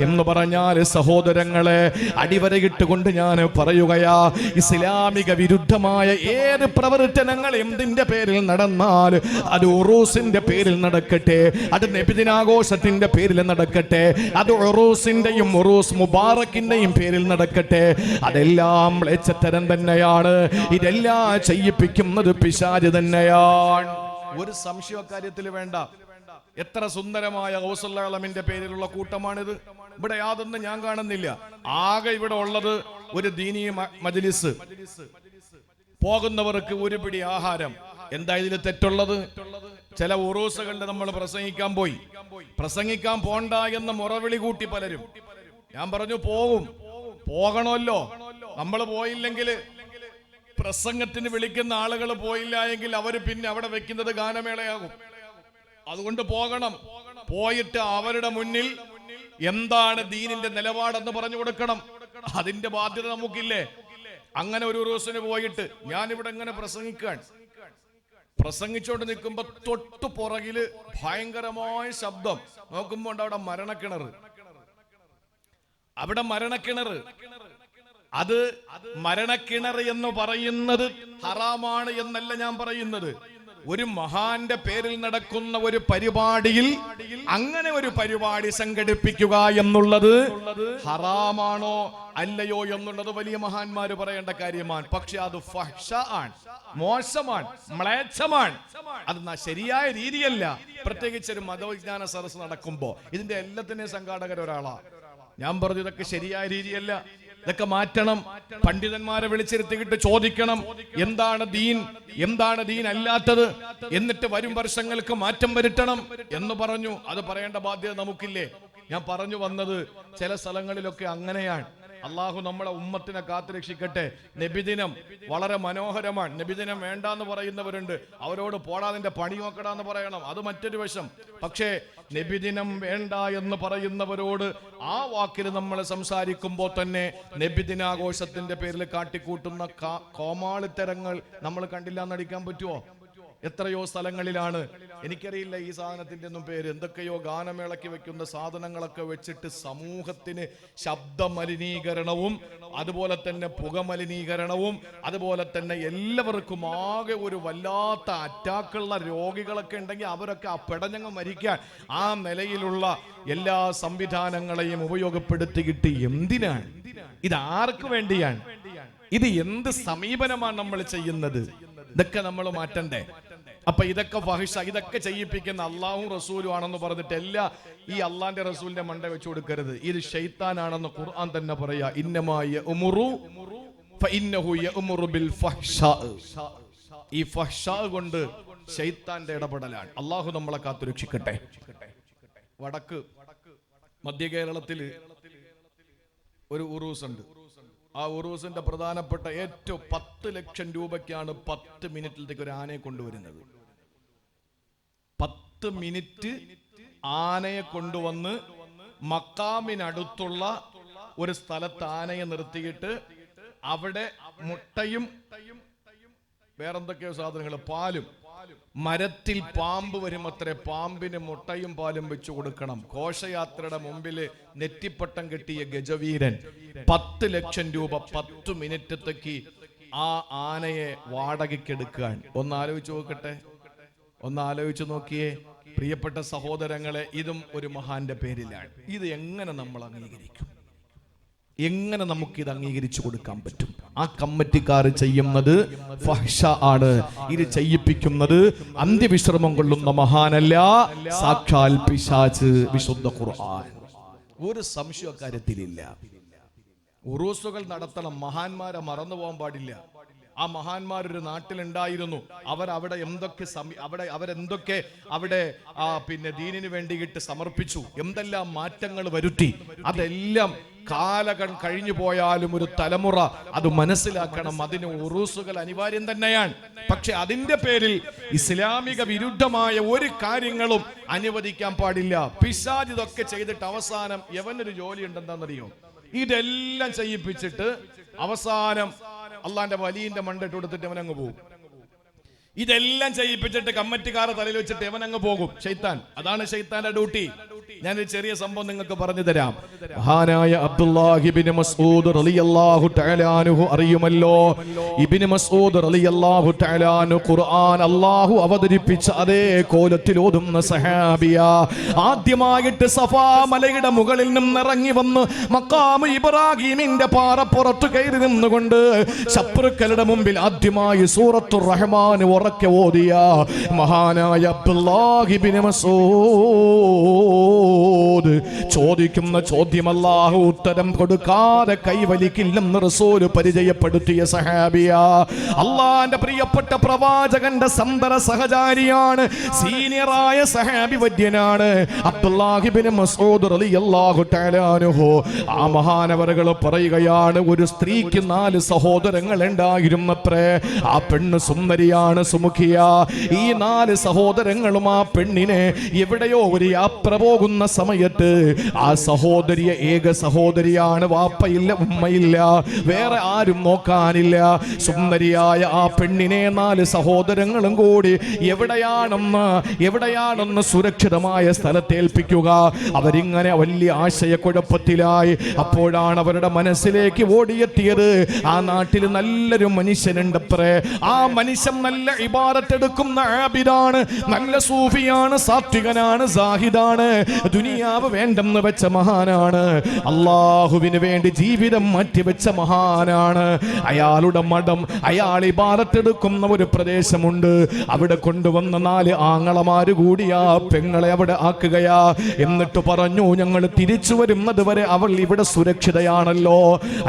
എന്ന് പറഞ്ഞാൽ സഹോദരങ്ങളെ, അടിവരയിട്ടുകൊണ്ട് ഞാൻ പറയുകയാ, ഇസ്ലാമിക വിരുദ്ധമായ ഏത് പ്രവർത്തനങ്ങൾ എന്തിന്റെ പേരിൽ നടന്നാൽ, അത് ഉറൂസിന്റെ പേരിൽ നടക്കട്ടെ, അത് നബിദിനാഘോഷത്തിന്റെ പേരിൽ നടക്കട്ടെ, അത് ഉറൂസിന്റെയും ഉറൂസ് മുബാറക്കിന്റെയും പേരിൽ നടക്കട്ടെ, അതെല്ലാം മ്ലേച്ഛതരം തന്നെയാണ്. ഇതെല്ലാം ചെയ്യിപ്പിക്കുന്നത് പിശാച് തന്നെയാണ്. ഒരു സംശയ കാര്യത്തിൽ വേണ്ട. എത്ര സുന്ദരമായ ഗൗസുൽ പേരിലുള്ള കൂട്ടമാണിത്. ഇവിടെ യാതൊന്നും ഞാൻ കാണുന്നില്ല. ആകെ ഇവിടെ ഉള്ളത് ഒരു ദീനീ മജ്‌ലിസ്, പോകുന്നവർക്ക് ഒരു പിടി ആഹാരം. എന്താ ഇതിൽ തെറ്റുള്ളത്? ചില ഉറൂസുകളിൽ നമ്മൾ പ്രസംഗിക്കാൻ പോയി, പ്രസംഗിക്കാൻ പോണ്ട എന്ന് മുറവിളി കൂട്ടി പലരും. ഞാൻ പറഞ്ഞു പോകണമല്ലോ. നമ്മൾ പോയില്ലെങ്കിൽ, പ്രസംഗത്തിന് വിളിക്കുന്ന ആളുകൾ പോയില്ല എങ്കിൽ അവർ പിന്നെ അവിടെ വെക്കുന്നത് ഗാനമേളയാകും. അതുകൊണ്ട് പോകണം. പോയിട്ട് അവരുടെ മുന്നിൽ എന്താണ് ദീനിന്റെ നിലപാടെന്ന് പറഞ്ഞു കൊടുക്കണം. അതിന്റെ ബാധ്യത നമുക്കില്ലേ? അങ്ങനെ ഒരു ഉറൂസിന് പോയിട്ട് ഞാനിവിടെ ഇങ്ങനെ പ്രസംഗിച്ചോണ്ട് നിൽക്കുമ്പോ തൊട്ടു പുറകില് ഭയങ്കരമായ ശബ്ദം. നോക്കുമ്പോ അവിടെ മരണക്കിണർ. അത് മരണക്കിണർ എന്ന് പറയുന്നത് ഹറാമാണ് എന്നല്ല ഞാൻ പറയുന്നത്. ഒരു മഹാന്റെ പേരിൽ നടക്കുന്ന ഒരു പരിപാടിയിൽ അങ്ങനെ ഒരു പരിപാടി സംഘടിപ്പിക്കുക എന്നുള്ളത് ഹറാമാണോ അല്ലയോ എന്നുള്ളത് വലിയ മഹാന്മാര് പറയേണ്ട കാര്യമാണ്. പക്ഷെ അത് ഫഹ്ശാണ്, മോശമാണ്, മ്ലേച്ഛമാണ്. അത് ശരിയായ രീതിയല്ല. പ്രത്യേകിച്ച് ഒരു മതവിജ്ഞാന സദസ്സ് നടക്കുമ്പോ ഇതിന്റെ എല്ലാത്തിനെയും സംഘാടകർ ഒരാളാ. ഞാൻ പറഞ്ഞു ഇതൊക്കെ ശരിയായ രീതിയല്ല, ഇതൊക്കെ മാറ്റണം. പണ്ഡിതന്മാരെ വിളിച്ചിരുത്തിയിട്ട് ചോദിക്കണം, എന്താണ് ദീൻ, എന്താണ് ദീൻ അല്ലാത്തത്, എന്നിട്ട് വരും വർഷങ്ങൾക്ക് മാറ്റം വരുത്തണം എന്ന് പറഞ്ഞു. അത് പറയേണ്ട ബാധ്യത നമുക്കില്ലേ? ഞാൻ പറഞ്ഞു വന്നത്, ചില സ്ഥലങ്ങളിലൊക്കെ അങ്ങനെയാണ്. അള്ളാഹു നമ്മളെ ഉമ്മത്തിനെ കാത്തുരക്ഷിക്കട്ടെ. നബിദിനം വളരെ മനോഹരമാണ്. നബിദിനം വേണ്ടാന്ന് പറയുന്നവരുണ്ട്. അവരോട് പോടാതിന്റെ പണി നോക്കടാന്ന് പറയണം, അത് മറ്റൊരു വശം. പക്ഷേ നബിദിനം വേണ്ട എന്ന് പറയുന്നവരോട് ആ വാക്കിൽ നമ്മൾ സംസാരിക്കുമ്പോൾ തന്നെ നബിദിനാഘോഷത്തിന്റെ പേരിൽ കാട്ടിക്കൂട്ടുന്ന കോമാളിത്തരങ്ങൾ നമ്മൾ കണ്ടില്ല എന്നടിക്കാൻ പറ്റുമോ? എത്രയോ സ്ഥലങ്ങളിലാണ്, എനിക്കറിയില്ല ഈ സാധനത്തിന്റെ ഒന്നും പേര്, എന്തൊക്കെയോ ഗാനമേളയ്ക്ക് വെക്കുന്ന സാധനങ്ങളൊക്കെ വെച്ചിട്ട് സമൂഹത്തിന് ശബ്ദ മലിനീകരണവും അതുപോലെ തന്നെ പുക മലിനീകരണവും അതുപോലെ തന്നെ എല്ലാവർക്കും ആകെ ഒരു വല്ലാത്ത അറ്റാക്കുള്ള രോഗികളൊക്കെ ഉണ്ടെങ്കിൽ അവരൊക്കെ ആ പെടഞ്ഞങ്ങ് മരിക്കാൻ ആ നിലയിലുള്ള എല്ലാ സംവിധാനങ്ങളെയും ഉപയോഗപ്പെടുത്തിയിട്ട് എന്തിനാണ്? ഇത് ആർക്ക് വേണ്ടിയാണ്? ഇത് എന്ത് സമീപനമാണ് നമ്മൾ ചെയ്യുന്നത്? ഇതൊക്കെ നമ്മൾ മാറ്റണ്ടേ? അപ്പൊ ഇതൊക്കെ ഫഹിഷ, ഇതൊക്കെ ചെയ്യിപ്പിക്കുന്ന അള്ളാഹും റസൂലും ആണെന്ന് പറഞ്ഞിട്ട് ഈ അള്ളാന്റെ റസൂലിന്റെ മണ്ട വെച്ചു കൊടുക്കരുത്. ഇത് ശൈത്താനാണെന്ന് ഖുർആൻ തന്നെ പറയാ. ഈ ഫഹ്ശാ കൊണ്ട് ശൈത്താന്റെ ഇടപെടലാണ്. അള്ളാഹു നമ്മളെ കാത്തുരക്ഷിക്കട്ടെ. വടക്ക് മധ്യ കേരളത്തില് ഒരു ഉറൂസ് ഉണ്ട്. ആ ഉറൂസിന്റെ പ്രധാനപ്പെട്ട ഏറ്റവും 10 ലക്ഷം രൂപയ്ക്കാണ് 10 മിനിറ്റിലേക്ക് ഒരു ആനയെ കൊണ്ടുവരുന്നത്. 10 മിനിറ്റ് ആനയെ കൊണ്ടുവന്ന് മക്കാമിനടുത്തുള്ള ഒരു സ്ഥലത്ത് ആനയെ നിർത്തിയിട്ട് അവിടെ മുട്ടയും വേറെന്തൊക്കെയോ സാധനങ്ങൾ, പാലും, മരത്തിൽ പാമ്പ് വരുമത്രേ, പാമ്പിന് മുട്ടയും പാലും വെച്ചു കൊടുക്കണം. ഘോഷയാത്രയുടെ മുമ്പില് നെറ്റിപ്പട്ടം കെട്ടിയ ഗജവീരൻ 10 ലക്ഷം രൂപ 10 മിനിറ്റത്തേക്ക് ആ ആനയെ വാടകയ്ക്കെടുക്കാൻ. ഒന്ന് ആലോചിച്ച് നോക്കട്ടെ, ഒന്ന് ആലോചിച്ച് നോക്കിയേ പ്രിയപ്പെട്ട സഹോദരങ്ങളെ. ഇതും ഒരു മഹാന്റെ പേരിലാണ്. ഇത് എങ്ങനെ നമ്മൾ അംഗീകരിക്കും? എങ്ങനെ നമുക്കിത് അംഗീകരിച്ചു കൊടുക്കാൻ പറ്റും? ആ കമ്മിറ്റിക്കാർ ചെയ്യുന്നത് ഫഹ്ശ ആണ്. ഇത് ചെയ്യിപ്പിക്കുന്നത് അന്ത്യവിശ്രമം കൊള്ളുന്ന മഹാനല്ല, സാക്ഷാൽ പിശാച്. വിശുദ്ധ ഖുർആൻ. ഒരു സംശയ കാര്യത്തിലില്ല. ഉറൂസുകൾ നടത്തണം. മഹാന്മാരെ മറന്നു പോകാൻ പാടില്ല. ആ മഹാന്മാരൊരു നാട്ടിലുണ്ടായിരുന്നു. അവരവിടെ അവരെന്തൊക്കെ അവിടെ പിന്നെ ദീനിന് വേണ്ടിയിട്ട് സമർപ്പിച്ചു, എന്തെല്ലാം മാറ്റങ്ങൾ വരുത്തി. അതെല്ലാം കാലങ്ങൾ കഴിഞ്ഞു പോയാലും ഒരു തലമുറ അത് മനസ്സിലാക്കണം. അതിന് ഉറൂസുകൾ അനിവാര്യം തന്നെയാണ്. പക്ഷെ അതിന്റെ പേരിൽ ഇസ്ലാമിക വിരുദ്ധമായ ഒരു കാര്യങ്ങളും അനുവദിക്കാൻ പാടില്ല. പിശാച് ഇതൊക്കെ ചെയ്തിട്ട് അവസാനം എവനൊരു ജോലി ഉണ്ടെന്നറിയോ? ഇതെല്ലാം ചെയ്യിപ്പിച്ചിട്ട് അവസാനം അള്ളാന്റെ വലിയന്റെ മണ്ടിട്ട് കൊടുത്തിട്ട് അവനങ്ങ് പോകും. ഇതെല്ലാം ചെയ്യിപ്പിച്ചിട്ട് കമ്മിറ്റിക്കാരെ തലയിൽ വെച്ചിട്ട് അവൻ അങ്ങ് പോകും. ശൈത്താൻ, അതാണ് ശൈത്താന്റെ ഡ്യൂട്ടി. ഞാനൊരു ചെറിയ സംഭവം നിങ്ങൾക്ക് പറഞ്ഞു തരാം. മഹാനായ അബ്ദുല്ലാഹി ഇബ്നു മസ്ഊദ് റളിയല്ലാഹു തആല അൻഹു അറിയുമല്ലോ. ഇബ്നു മസ്ഊദ് റളിയല്ലാഹു തആല അൻഹു ഖുർആൻ അല്ലാഹു അവതരിപ്പിച്ച അതേ കോലത്തിൽ ഓതുന്ന സഹാബിയ. ആദ്യമായിട്ട് സഫാ മലയുടെ മുകളിൽ നിന്ന് ഇറങ്ങി വന്ന് മഖാം ഇബ്രാഹിമിന്റെ പാറപ്പുറത്ത് കയറി നിന്നുകൊണ്ട് ശത്രുക്കളുടെ മുമ്പിൽ ആദ്യമായി സൂറത്തുർ റഹ്മാൻ ഉറക്കെ ഓതിയ മഹാനായ അബ്ദുല്ലാഹി ഇബ്നു മസ്ഊദ് ചോദിക്കുന്ന ചോദ്യം അല്ലാഹു ഉത്തരം കൊടുക്കാതെ കൈവലിക്കില്ലെന്ന് റസൂൽ പരിചയപ്പെടുത്തിയ സഹാബിയ. അള്ളാന്റെ പ്രിയപ്പെട്ട പ്രവാചകന്റെ സന്തര സഹചാരിയാണ്, സീനിയറായ സഹാബി വര്യനാണ് അബ്ദുല്ലാഹി ഇബ്നു മസ്ഊദ് റളിയല്ലാഹു തആല അൻഹു. ആ മഹാനവറുകൾ പറയുകയാണ്, ഒരു സ്ത്രീക്ക് 4 സഹോദരങ്ങൾ ഉണ്ടായിരുന്നത്രേ. ആ പെണ്ണ് സുന്ദരിയാണ്, സുമുഖിയ. ഈ 4 സഹോദരങ്ങളും ആ പെണ്ണിനെ എവിടെയോ ഒരു യാത്ര പോകുന്ന സമയത്ത് ആ സഹോദരിയെ, ഏക സഹോദരിയാണ്, വാപ്പയില്ല ഉമ്മയില്ല, വേറെ ആരും നോക്കാനില്ല. സുന്ദരിയായ ആ പെണ്ണിനെ 4 സഹോദരങ്ങളും കൂടി എവിടെയാണെന്ന് സുരക്ഷിതമായ സ്ഥലത്തേൽപ്പിക്കുക. അവരിങ്ങനെ വലിയ ആശയക്കുഴപ്പത്തിലായി. അപ്പോഴാണ് അവരുടെ മനസ്സിലേക്ക് ഓടിയെത്തിയത്, ആ നാട്ടിൽ നല്ലൊരു മനുഷ്യനുണ്ടത്രേ. ആ മനുഷ്യൻ നല്ല ഇബാദത്തെടുക്കുന്ന ആബിദാണ്, നല്ല സൂഫിയാണ്, സാത്വികനാണ്, സാഹിദാണ്, ദുനിയാവ് വേണ്ടെന്ന് വെച്ച മഹാനാണ്, അള്ളാഹുവിന് വേണ്ടി ജീവിതം മാറ്റിവെച്ച മഹാനാണ്. അയാളുടെ മഠം, അയാൾ ഇബാദത്തെടുക്കുന്ന ഒരു പ്രദേശമുണ്ട്. അവിടെ കൊണ്ടുവന്ന 4 ആങ്ങളമാര് കൂടി ആ പെങ്ങളെ അവിടെ ആക്കുകയാ. എന്നിട്ട് പറഞ്ഞു, ഞങ്ങൾ തിരിച്ചു വരുന്നത് വരെ അവൾ ഇവിടെ സുരക്ഷിതയാണല്ലോ.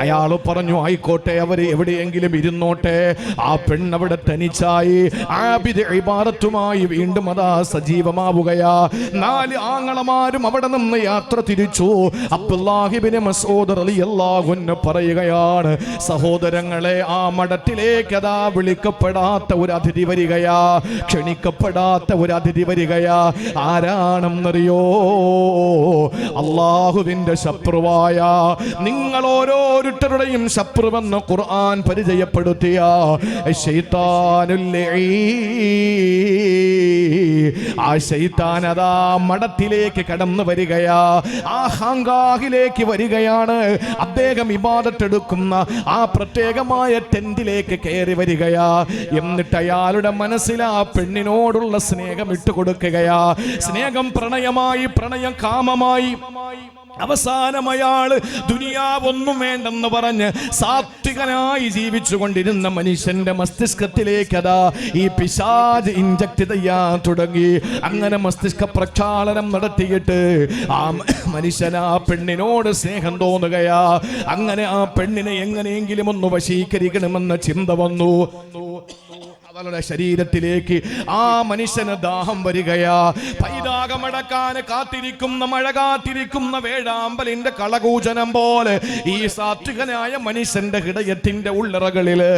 അയാൾ പറഞ്ഞു, ആയിക്കോട്ടെ, അവര് എവിടെയെങ്കിലും ഇരുന്നോട്ടെ. ആ പെണ്ണവിടെ തനിച്ചായി ആബിദ് ഇബാദത്തുമായി വീണ്ടും അതാ സജീവമാവുകയാ. 4 ആങ്ങളമാരും അവിടെ നിന്ന് യാത്ര തിരിച്ചു. അബ്ദുല്ലാഹി ഇബ്നു മസ്ഊദ് റളിയല്ലാഹു അൻഹു പറയുകയാണ്, സഹോദരങ്ങളെ, ആ മഠത്തിലേക്ക് അതാ വിളിക്കപ്പെടാത്ത ഒരു അതിഥി വരികയാ, ക്ഷണിക്കപ്പെടാത്ത ഒരു അതിഥി വരികയാ. ആരാണെന്നറിയോ? അള്ളാഹുവിന്റെ ശത്രുവായ, നിങ്ങൾ ഓരോരുത്തരുടെയും ശത്രുവെന്ന് ഖുർആൻ പരിചയപ്പെടുത്തിയ ശൈത്താനുൽ ലഈൻ. ആ ശൈത്താൻ അതാ മഠത്തിലേക്ക് കടന്നു വരികയാ, ആ ഹാങ്കാഹിലേക്ക് വരികയാണ്. അദ്ദേഹം ഇബാദത്തെടുക്കുന്ന ആ പ്രത്യേകമായ ടെന്റിലേക്ക് കയറി വരികയാ. എന്നിട്ട് അയാളുടെ മനസ്സിൽ ആ പെണ്ണിനോടുള്ള സ്നേഹം ഇട്ടുകൊടുക്കുകയാ. സ്നേഹം പ്രണയമായി, പ്രണയം കാമമായി. അവസാനം അയാള് ദുനിയാവൊന്നും വേണ്ടെന്ന് പറഞ്ഞ് സാത്വികനായി ജീവിച്ചു കൊണ്ടിരുന്ന മനുഷ്യന്റെ മസ്തിഷ്കത്തിലേക്ക് അതാ ഈ പിശാച് ഇൻജക്ട് ചെയ്യാൻ തുടങ്ങി. അങ്ങനെ മസ്തിഷ്ക പ്രക്ഷാളനം നടത്തിയിട്ട് ആ മനുഷ്യൻ ആ പെണ്ണിനോട് സ്നേഹം തോന്നുകയാ. അങ്ങനെ ആ പെണ്ണിനെ എങ്ങനെയെങ്കിലും ഒന്ന് വശീകരിക്കണമെന്ന ചിന്ത വന്നു. അവളുടെ ശരീരത്തിലേക്ക് ആ മനുഷ്യന് ദാഹം വരികയാ. പൈതാകമടക്കാൻ കാത്തിരിക്കുന്ന, മഴ കാത്തിരിക്കുന്ന വേഴാമ്പലിന്റെ കളകൂചനം പോലെ ഈ സാത്വികനായ മനുഷ്യന്റെ ഹൃദയത്തിന്റെ ഉള്ളറകളില്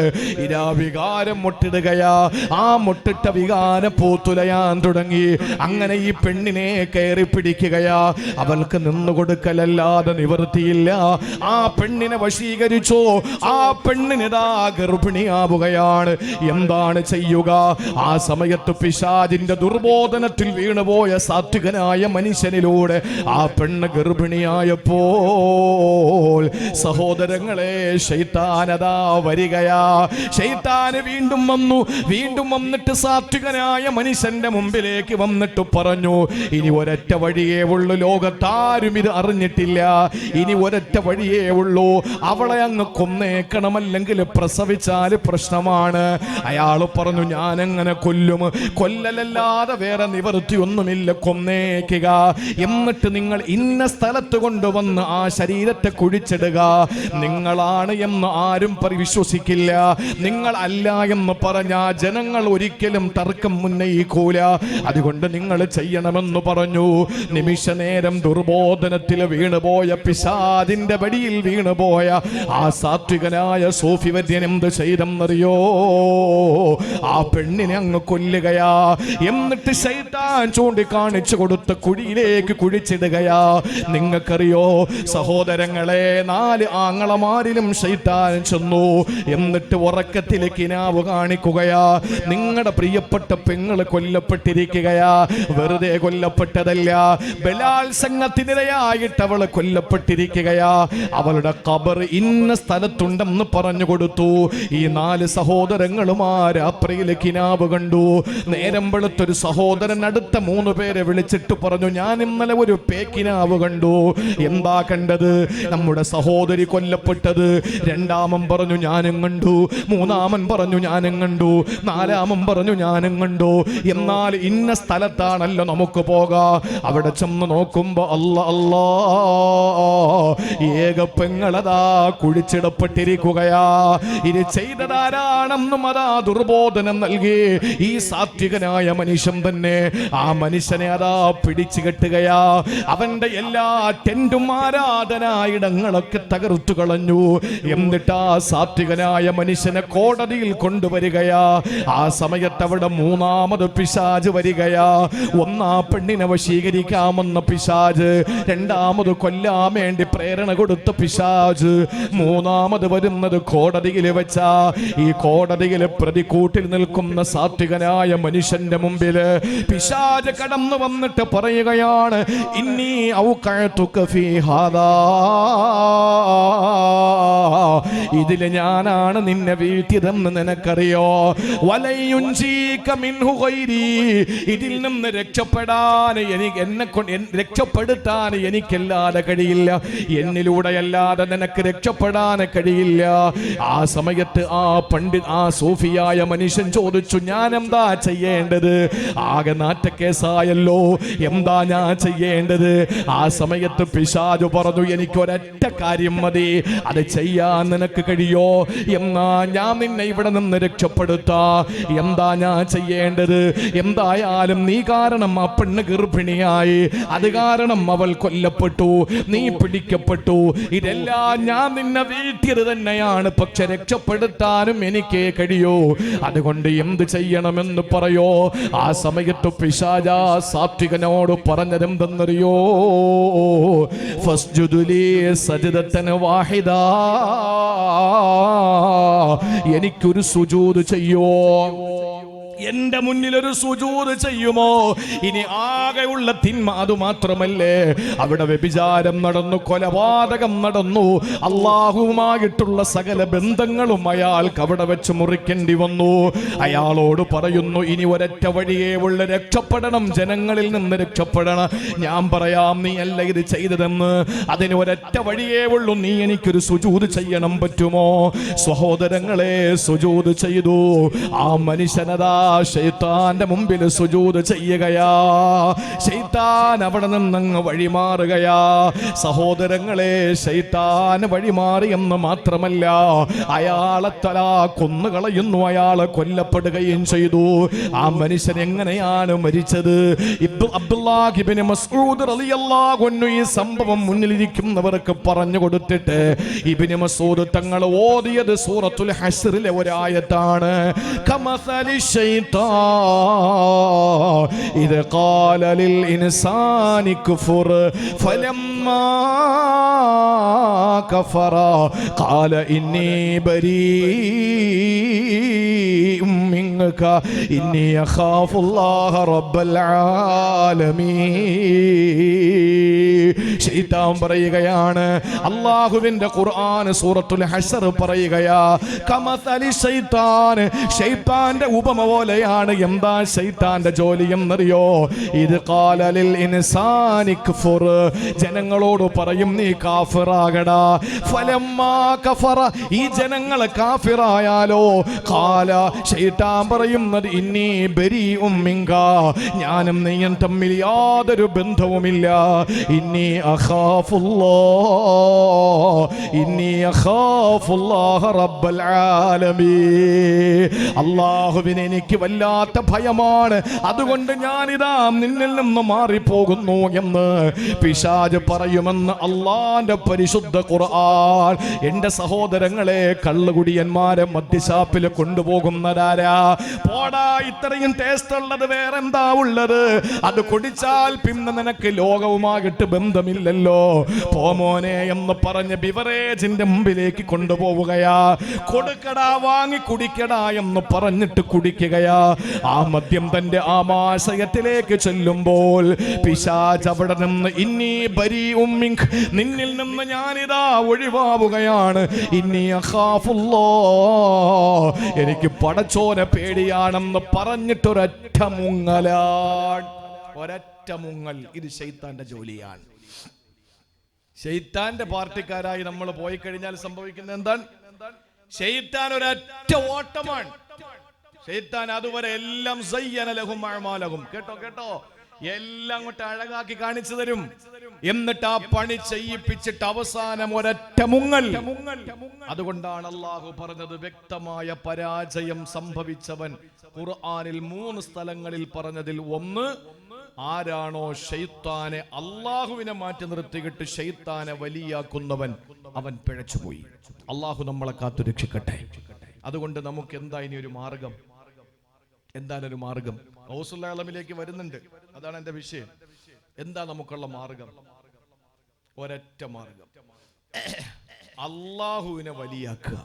വികാരം മുട്ടിടുകയാ. ആ മുട്ടിട്ട വികാരം പൂത്തുലയാൻ തുടങ്ങി. അങ്ങനെ ഈ പെണ്ണിനെ കയറി പിടിക്കുകയാ. അവൾക്ക് നിന്നുകൊടുക്കലല്ലാതെ നിവൃത്തിയില്ല. ആ പെണ്ണിനെ വശീകരിച്ചു. ആ പെണ്ണിനിതാ ഗർഭിണിയാവുകയാണ്. എന്താണ് ചെയ്യുക? ആ സമയത്ത് പിശാചിന്റെ ദുർബോധനത്തിൽ വീണുപോയ സാത്വികനായ മനുഷ്യനിലൂടെ ആ പെണ്ണ് ഗർഭിണിയായപ്പോൾ സഹോദരങ്ങളെ, ശൈത്താനതാ വരികയാ. ശൈത്താന് വീണ്ടും വന്നു. വീണ്ടും വന്നിട്ട് സാത്വികനായ മനുഷ്യന്റെ മുമ്പിലേക്ക് വന്നിട്ട് പറഞ്ഞു, ഇനി ഒരൊറ്റ വഴിയേ ഉള്ളൂ, ലോകത്താരും ഇത് അറിഞ്ഞിട്ടില്ല. ഇനി ഒരൊറ്റ വഴിയേ ഉള്ളൂ, അവളെ അങ്ങ് കൊന്നേക്കണം, അല്ലെങ്കിൽ പ്രസവിച്ചാൽ പ്രശ്നമാണ്. അയാൾ പറഞ്ഞു, ഞാനെങ്ങനെ കൊല്ലും? കൊല്ലലല്ലാതെ വേറെ നിവൃത്തിയൊന്നുമില്ല, കൊന്നേക്കുക. എന്നിട്ട് നിങ്ങൾ ഇന്ന സ്ഥലത്ത് കൊണ്ടുവന്ന് ആ ശരീരത്തെ കുഴിച്ചിടുക. നിങ്ങളാണ് എന്ന് ആരും വിശ്വസിക്കില്ല. നിങ്ങൾ അല്ല എന്ന് പറഞ്ഞ ജനങ്ങൾ ഒരിക്കലും തർക്കം ഉന്നയിക്കൂല. അതുകൊണ്ട് നിങ്ങൾ ചെയ്യണമെന്ന് പറഞ്ഞു. നിമിഷ നേരം ദുർബോധനത്തിൽ വീണുപോയ, പിശാചിന്റെ വടിയിൽ വീണുപോയ ആ സാത്വികനായ സൂഫി വര്യൻ എന്ത് ചെയ്തെന്നറിയോ? ആ പെണ്ണിനെ അങ്ങ് കൊല്ലുകയാ. എന്നിട്ട് ശൈത്താൻ ചൂണ്ടിക്കാണിച്ചു കൊടുത്ത കുഴിയിലേക്ക് കുഴിച്ചിടുകയാ. നിങ്ങൾക്കറിയോ സഹോദരങ്ങളെ, 4 ആങ്ങളമാരിലും ശൈത്താൻ ചെന്നു. എന്നിട്ട് ഉറക്കത്തിലെ കിനാവ് കാണിക്കുകയാ. നിങ്ങളുടെ പ്രിയപ്പെട്ട പെങ്ങള് കൊല്ലപ്പെട്ടിരിക്കുകയാ. വെറുതെ കൊല്ലപ്പെട്ടതല്ല, ബലാത്സംഗത്തിനിരയായിട്ട് അവള് കൊല്ലപ്പെട്ടിരിക്കുകയാ. അവളുടെ ഖബർ ഇന്ന സ്ഥലത്തുണ്ടെന്ന് പറഞ്ഞു കൊടുത്തു. ഈ 4 സഹോദരങ്ങളും ആ രാത്രിയിലെ കിനാവ് കണ്ടു. നേരം വെളുത്തൊരു സഹോദരൻ അടുത്ത 3 പേരെ വിളിച്ചിട്ട് പറഞ്ഞു, ഞാൻ ഇന്നലെ ഒരു പേക്കിനാവ് കണ്ടു. എന്താ കണ്ടത്? നമ്മുടെ സഹോദരി കൊല്ലപ്പെട്ടത്. രണ്ടാമൻ പറഞ്ഞു ഞാനും കണ്ടു. മൂന്നാമൻ പറഞ്ഞു ഞാനും കണ്ടു. നാലാമൻ പറഞ്ഞു ഞാനും കണ്ടു. എന്നാൽ ഇന്ന സ്ഥലത്താണല്ലോ നമുക്ക് പോകാം. അവിടെ ചെന്ന് നോക്കുമ്പോ അല്ലാ, ഏക പെങ്ങളതാ കുഴിച്ചിടപ്പെട്ടിരിക്കുകയാ. ഇത് ചെയ്തതാരാണെന്നും അതാ ദുർബോധനം നൽകി ഈ സാത്വികനായ മനുഷ്യൻ തന്നെ. ആ മനുഷ്യനെ അതാ പിടിച്ചു കെട്ടുകയാ. അവന്റെ എല്ലാ ടെന്റും ആരാധനായിടങ്ങളൊക്കെ തകർത്തു കളഞ്ഞു. എന്നിട്ട് ആ സാത്വികനായ മനുഷ്യനെ കോടതിയിൽ കൊണ്ടുവരികയാ. ആ സമയത്ത് അവിടെ 3ാമത് പിശാച് വരികയാ. ഒന്നാ പെണ്ണിനെ വശീകരിക്കാമെന്ന പിശാച്, 2ാമത് കൊല്ലാൻ വേണ്ടി പ്രേരണ കൊടുത്ത പിശാച്, 3ാമത് വരുന്നത് കോടതിയിൽ വെച്ചാ. ഈ കോടതിയിലെ പ്രതിക്കൂട്ടിൽ നിൽക്കുന്ന സാത്വികനായ മനുഷ്യന്റെ മുമ്പില് പിശാച് കടന്നു വന്നിട്ട് പറയുകയാണ്, ഇന്നി ഔഖഅതുക ഫീ ഹാദാ, ഇതില് ഞാനാണ് നിന്നെ വീഴ്ത്തിയതെന്ന് നിനക്കറിയോ. വലയുൻജീക മിൻഹു ഗൈരി, ഇതിൽ നിന്ന് രക്ഷപ്പെടാൻ രക്ഷപ്പെടുത്താൻ എനിക്കല്ലാതെ കഴിയില്ല. എന്നിലൂടെയല്ലാതെ നിനക്ക് രക്ഷപ്പെടാൻ കഴിയില്ല. ആ സമയത്ത് ആ സൂഫിയായ മനുഷ്യൻ ചോദിച്ചു, ഞാൻ എന്താ ചെയ്യേണ്ടത്? ആകെ നാറ്റക്കേസായല്ലോ, എന്താ ഞാൻ ചെയ്യേണ്ടത്? ആ സമയത്ത് പിശാചു പറഞ്ഞു, എനിക്കൊരൊറ്റ കാര്യം മതി, അത് ചെയ്യാൻ നിനക്ക് കഴിയോ? എന്നാ ഞാൻ നിന്നെ ഇവിടെ നിന്ന് രക്ഷപ്പെടുത്താ. എന്താ ഞാൻ ചെയ്യേണ്ടത്? എന്തായാലും നീ കാരണം ആ പെണ്ണ് ഗർഭിണിയായി, അത് കാരണം അവൾ കൊല്ലപ്പെട്ടു, നീ പിടിക്കപ്പെട്ടു. ഇതെല്ലാം ഞാൻ നിന്നെ വീഴ്ത്തിയത് തന്നെയാണ്, പക്ഷെ രക്ഷപ്പെടുത്താനും എനിക്കേ കഴിയൂ. അതുകൊണ്ട് എന്ത് ചെയ്യണമെന്ന് പറയോ? ആ സമയത്ത് പിശാചാ സാത്വികനോട് പറഞ്ഞതെന്തെന്നറിയോ? ഫസ്ജുദുലി സജ്ദതൻ വാഹിദാ, എനിക്കൊരു സുജൂദ് ചെയ്യോ? എന്റെ മുന്നിൽ ഒരു സുജൂദ് ചെയ്യുമോ? ഇനി ആകെയുള്ള തിന്മ അതുമാത്രമല്ലേ, അവിടെ വ്യഭിചാരം നടന്നു, കൊലപാതകം നടന്നു, അള്ളാഹുവുമായിട്ടുള്ള സകല ബന്ധങ്ങളും അയാൾക്ക് അവിടെ വെച്ച് മുറിക്കേണ്ടി വന്നു. അയാളോട് പറയുന്നു, ഇനി ഒരൊറ്റ വഴിയേ ഉള്ള, രക്ഷപ്പെടണം, ജനങ്ങളിൽ നിന്ന് രക്ഷപ്പെടണം. ഞാൻ പറയാം, നീ അല്ല ഇത് ചെയ്തതെന്ന്. അതിന് ഒരൊറ്റ വഴിയേ ഉള്ളൂ, നീ എനിക്കൊരു സുജൂദ് ചെയ്യണം, പറ്റുമോ? സഹോദരങ്ങളെ, സുജൂദ് ചെയ്തു. ആ മനുഷ്യനതാ ശൈത്താന്റെ മുമ്പിൽ സുജൂദ് ചെയ്യുകയാ. ശൈത്താൻ അവിടെ നിന്നങ്ങ് വഴിമാറുകയാ. സഹോദരങ്ങളെ, ശൈത്താൻ വഴിമാറിയെന്ന് മാത്രമല്ല, അയാളെ തലാ കൊന്നുകളയുന്നു, അയാളെ കൊല്ലപ്പെടുകയും ചെയ്തു. ആ മനുഷ്യൻ എങ്ങനെയാണ് മരിച്ചത്? അബ്ദുല്ലാഹ് ഇബ്നു മസ്ഊദ് റളിയല്ലാഹു അൻഹു ഈ സംഭവം മുന്നിലിരിക്കുന്നവർക്ക് പറഞ്ഞു കൊടുത്തിട്ട് ഇബ്നു മസ്ഊദ് തങ്ങൾ ഓതിയത് സൂറത്തുൽ ഹശ്റിലെ ഒരായത്താണ്. കമസലി إذ قال للإنسان كفر فلما كفر قال إني بريء منك إني أخاف الله رب العالمين. ശൈത്താൻ പറയുകയാണ്, അല്ലാഹുവിന്റെ ഖുർആൻ സൂറത്തുൽ ഹശ്ർ പറയുകയാ, കമസലി ശൈത്താൻ, ശൈത്താന്റെ ഉപമ പോലെയാണ്. എന്താ ശൈത്താന്റെ ജോലി എന്നറിയോ? ഇത് ഖാല ലിൽ ഇൻസാനി ക്ഫുർ, ജനങ്ങളോട് പറയും നീ കാഫിറാകടാ. ഫലമ്മാ കഫറ, ഈ ജനങ്ങൾ കാഫിറായാലോ, ഖാല, ശൈത്താൻ പറയുന്നത്, ഇന്നി ബരീഉം മിൻക, ഞാനും നീയും തമ്മിൽ യാതൊരു ബന്ധവുമില്ല. ഇന്നി അഖാഫുല്ലാഹ റബ്ബൽ ആലമീൻ. അല്ലാഹുവിനെ എനിക്ക് വല്ലാത്ത ഭയമാണ്, അതുകൊണ്ട് ഞാനിതാ നിന്നിൽ നിന്ന് മാറിപ്പോകുന്നു എന്ന് പിശാച് പറയുമെന്ന് അള്ളാന്റെ പരിശുദ്ധ ഖുർആൻ. എന്റെ സഹോദരങ്ങളെ, കള്ളുകുടിയന്മാരെ മദ്യശാപ്പിൽ കൊണ്ടുപോകുന്നതാരാ? പോടാ, ഇത്രയും ടേസ്റ്റ് ഉള്ളത് വേറെന്താ ഉള്ളത്? അത് കുടിച്ചാൽ പിന്നെ നിനക്ക് ലോകവുമായിട്ട് ബന്ധമില്ലല്ലോ. പോമോനെ എന്ന് പറഞ്ഞ് ബിവറേജിന്റെ മുമ്പിലേക്ക് കൊണ്ടുപോവുകയാ. കൊടുക്കടാ, വാങ്ങി കുടിക്കടാ എന്ന് പറഞ്ഞിട്ട് കുടിക്കുകയാ. ആ മദ്യം തന്റെ ആമാശയത്തിലേക്ക് ചെല്ലുമ്പോൾ പിശാച് അവിടെ നിന്ന് ഇന്നി ബരീഉം മിൻക്, നിന്നിൽ നിന്ന് ഞാനിതാ ഒഴിവാവുകയാണ്. ഇന്നി അഖാഫുല്ലാഹ്, എനിക്ക് പടച്ചോനെ പേടിയാണെന്ന് പറഞ്ഞിട്ടൊരൊറ്റ മുങ്ങലാണ്. ഒരൊറ്റ മുങ്ങൽ. ഇത് ശൈത്താന്റെ ജോലിയാണ്. ശൈത്താന്റെ പാർട്ടിക്കാരായി നമ്മൾ പോയി കഴിഞ്ഞാൽ സംഭവിക്കുന്നത് എന്താണ്? ശൈത്താൻ ഒരൊറ്റ ഓട്ടമാണ്. ശൈത്താൻ അതുവരെ എല്ലാം സയ്യന ലഹും അഅ്മാലഹും, കേട്ടോ കേട്ടോ, എല്ലാം അങ്ങോട്ട് അഴകാക്കി കാണിച്ചു തരും. എന്നിട്ട് ആ പണി ചെയ്യിപ്പിച്ചിട്ട് അവസാനം ഒരൊറ്റ മുങ്ങൽ. അതുകൊണ്ടാണ് അള്ളാഹു പറഞ്ഞത്, വ്യക്തമായ പരാജയം സംഭവിച്ചവൻ ഖുർആനിൽ 3 സ്ഥലങ്ങളിൽ പറഞ്ഞതിൽ ഒന്ന്, ആരാണോ ശൈത്താനെ അള്ളാഹുവിനെ മാറ്റി നിർത്തിയിട്ട് ശൈത്താനെ വലിയാക്കുന്നവൻ, അവൻ പിഴച്ചുപോയി. അള്ളാഹു നമ്മളെ കാത്തു രക്ഷിക്കട്ടെ. അതുകൊണ്ട് നമുക്ക് എന്താ ഇനി ഒരു മാർഗം? എന്താണ് ഒരു മാർഗം? ഔസുല്ലാമിലേക്ക് വരുന്നുണ്ട്, അതാണ് എന്റെ വിഷയം. എന്താ നമുക്കുള്ള മാർഗം? ഒരൊറ്റ മാർഗം, അള്ളാഹുവിനെ വലിയാക്കുക.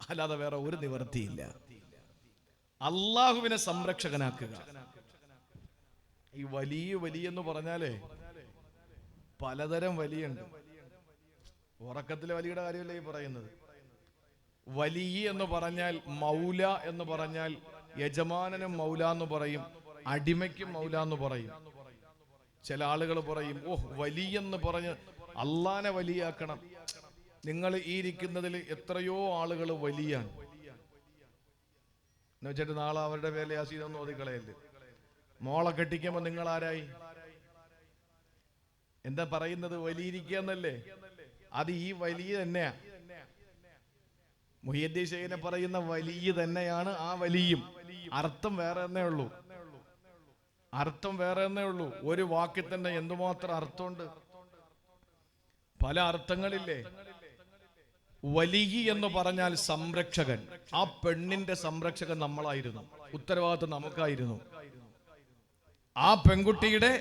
അല്ലാതെ വേറെ ഒരു നിവർത്തിയില്ല. അള്ളാഹുവിനെ സംരക്ഷകനാക്കുക. ഈ വലിയ എന്ന് പറഞ്ഞാലേ പലതരം വലിയുണ്ട്. ഉറക്കത്തിലെ വലിയുടെ കാര്യമല്ലേ ഈ പറയുന്നത്. വലിയ എന്ന് പറഞ്ഞാൽ മൗല എന്ന് പറഞ്ഞാൽ യജമാനനും മൗല എന്ന് പറയും, അടിമയ്ക്കും മൗല എന്ന് പറയും. ചില ആളുകൾ പറയും, ഓഹ് വലിയെന്ന് പറഞ്ഞ് അള്ളാനെ വലിയാക്കണം. നിങ്ങൾ ഈ ഇരിക്കുന്നതിൽ എത്രയോ ആളുകൾ വലിയാണ് എന്ന് വെച്ചിട്ട് നാളെ അവരുടെ പേരിൽ യാസീനൊന്നും ഓതിക്കളയല്ലേ. മോളെ കെട്ടിക്കുമ്പോ നിങ്ങൾ ആരായി? എന്താ പറയുന്നത്? വലിയിരിക്കുക എന്നല്ലേ. അത് ഈ വലിയ തന്നെയാ. മുഹിയുദ്ദീൻ ശൈഖിനെ പറയുന്ന വലിയ തന്നെയാണ് ആ വലിയും. അർത്ഥം വേറെ തന്നെ ഉള്ളൂ. അർത്ഥം വേറെ തന്നെ ഉള്ളൂ. ഒരു വാക്കിൽ തന്നെ എന്തുമാത്രം അർത്ഥമുണ്ട്, പല അർത്ഥങ്ങളില്ലേ. വലിയ എന്ന് പറഞ്ഞാൽ സംരക്ഷകൻ. ആ പെണ്ണിന്റെ സംരക്ഷകൻ നമ്മളായിരുന്നു, ഉത്തരവാദിത്വം നമുക്കായിരുന്നു. ആ പെൺകുട്ടിയുടെ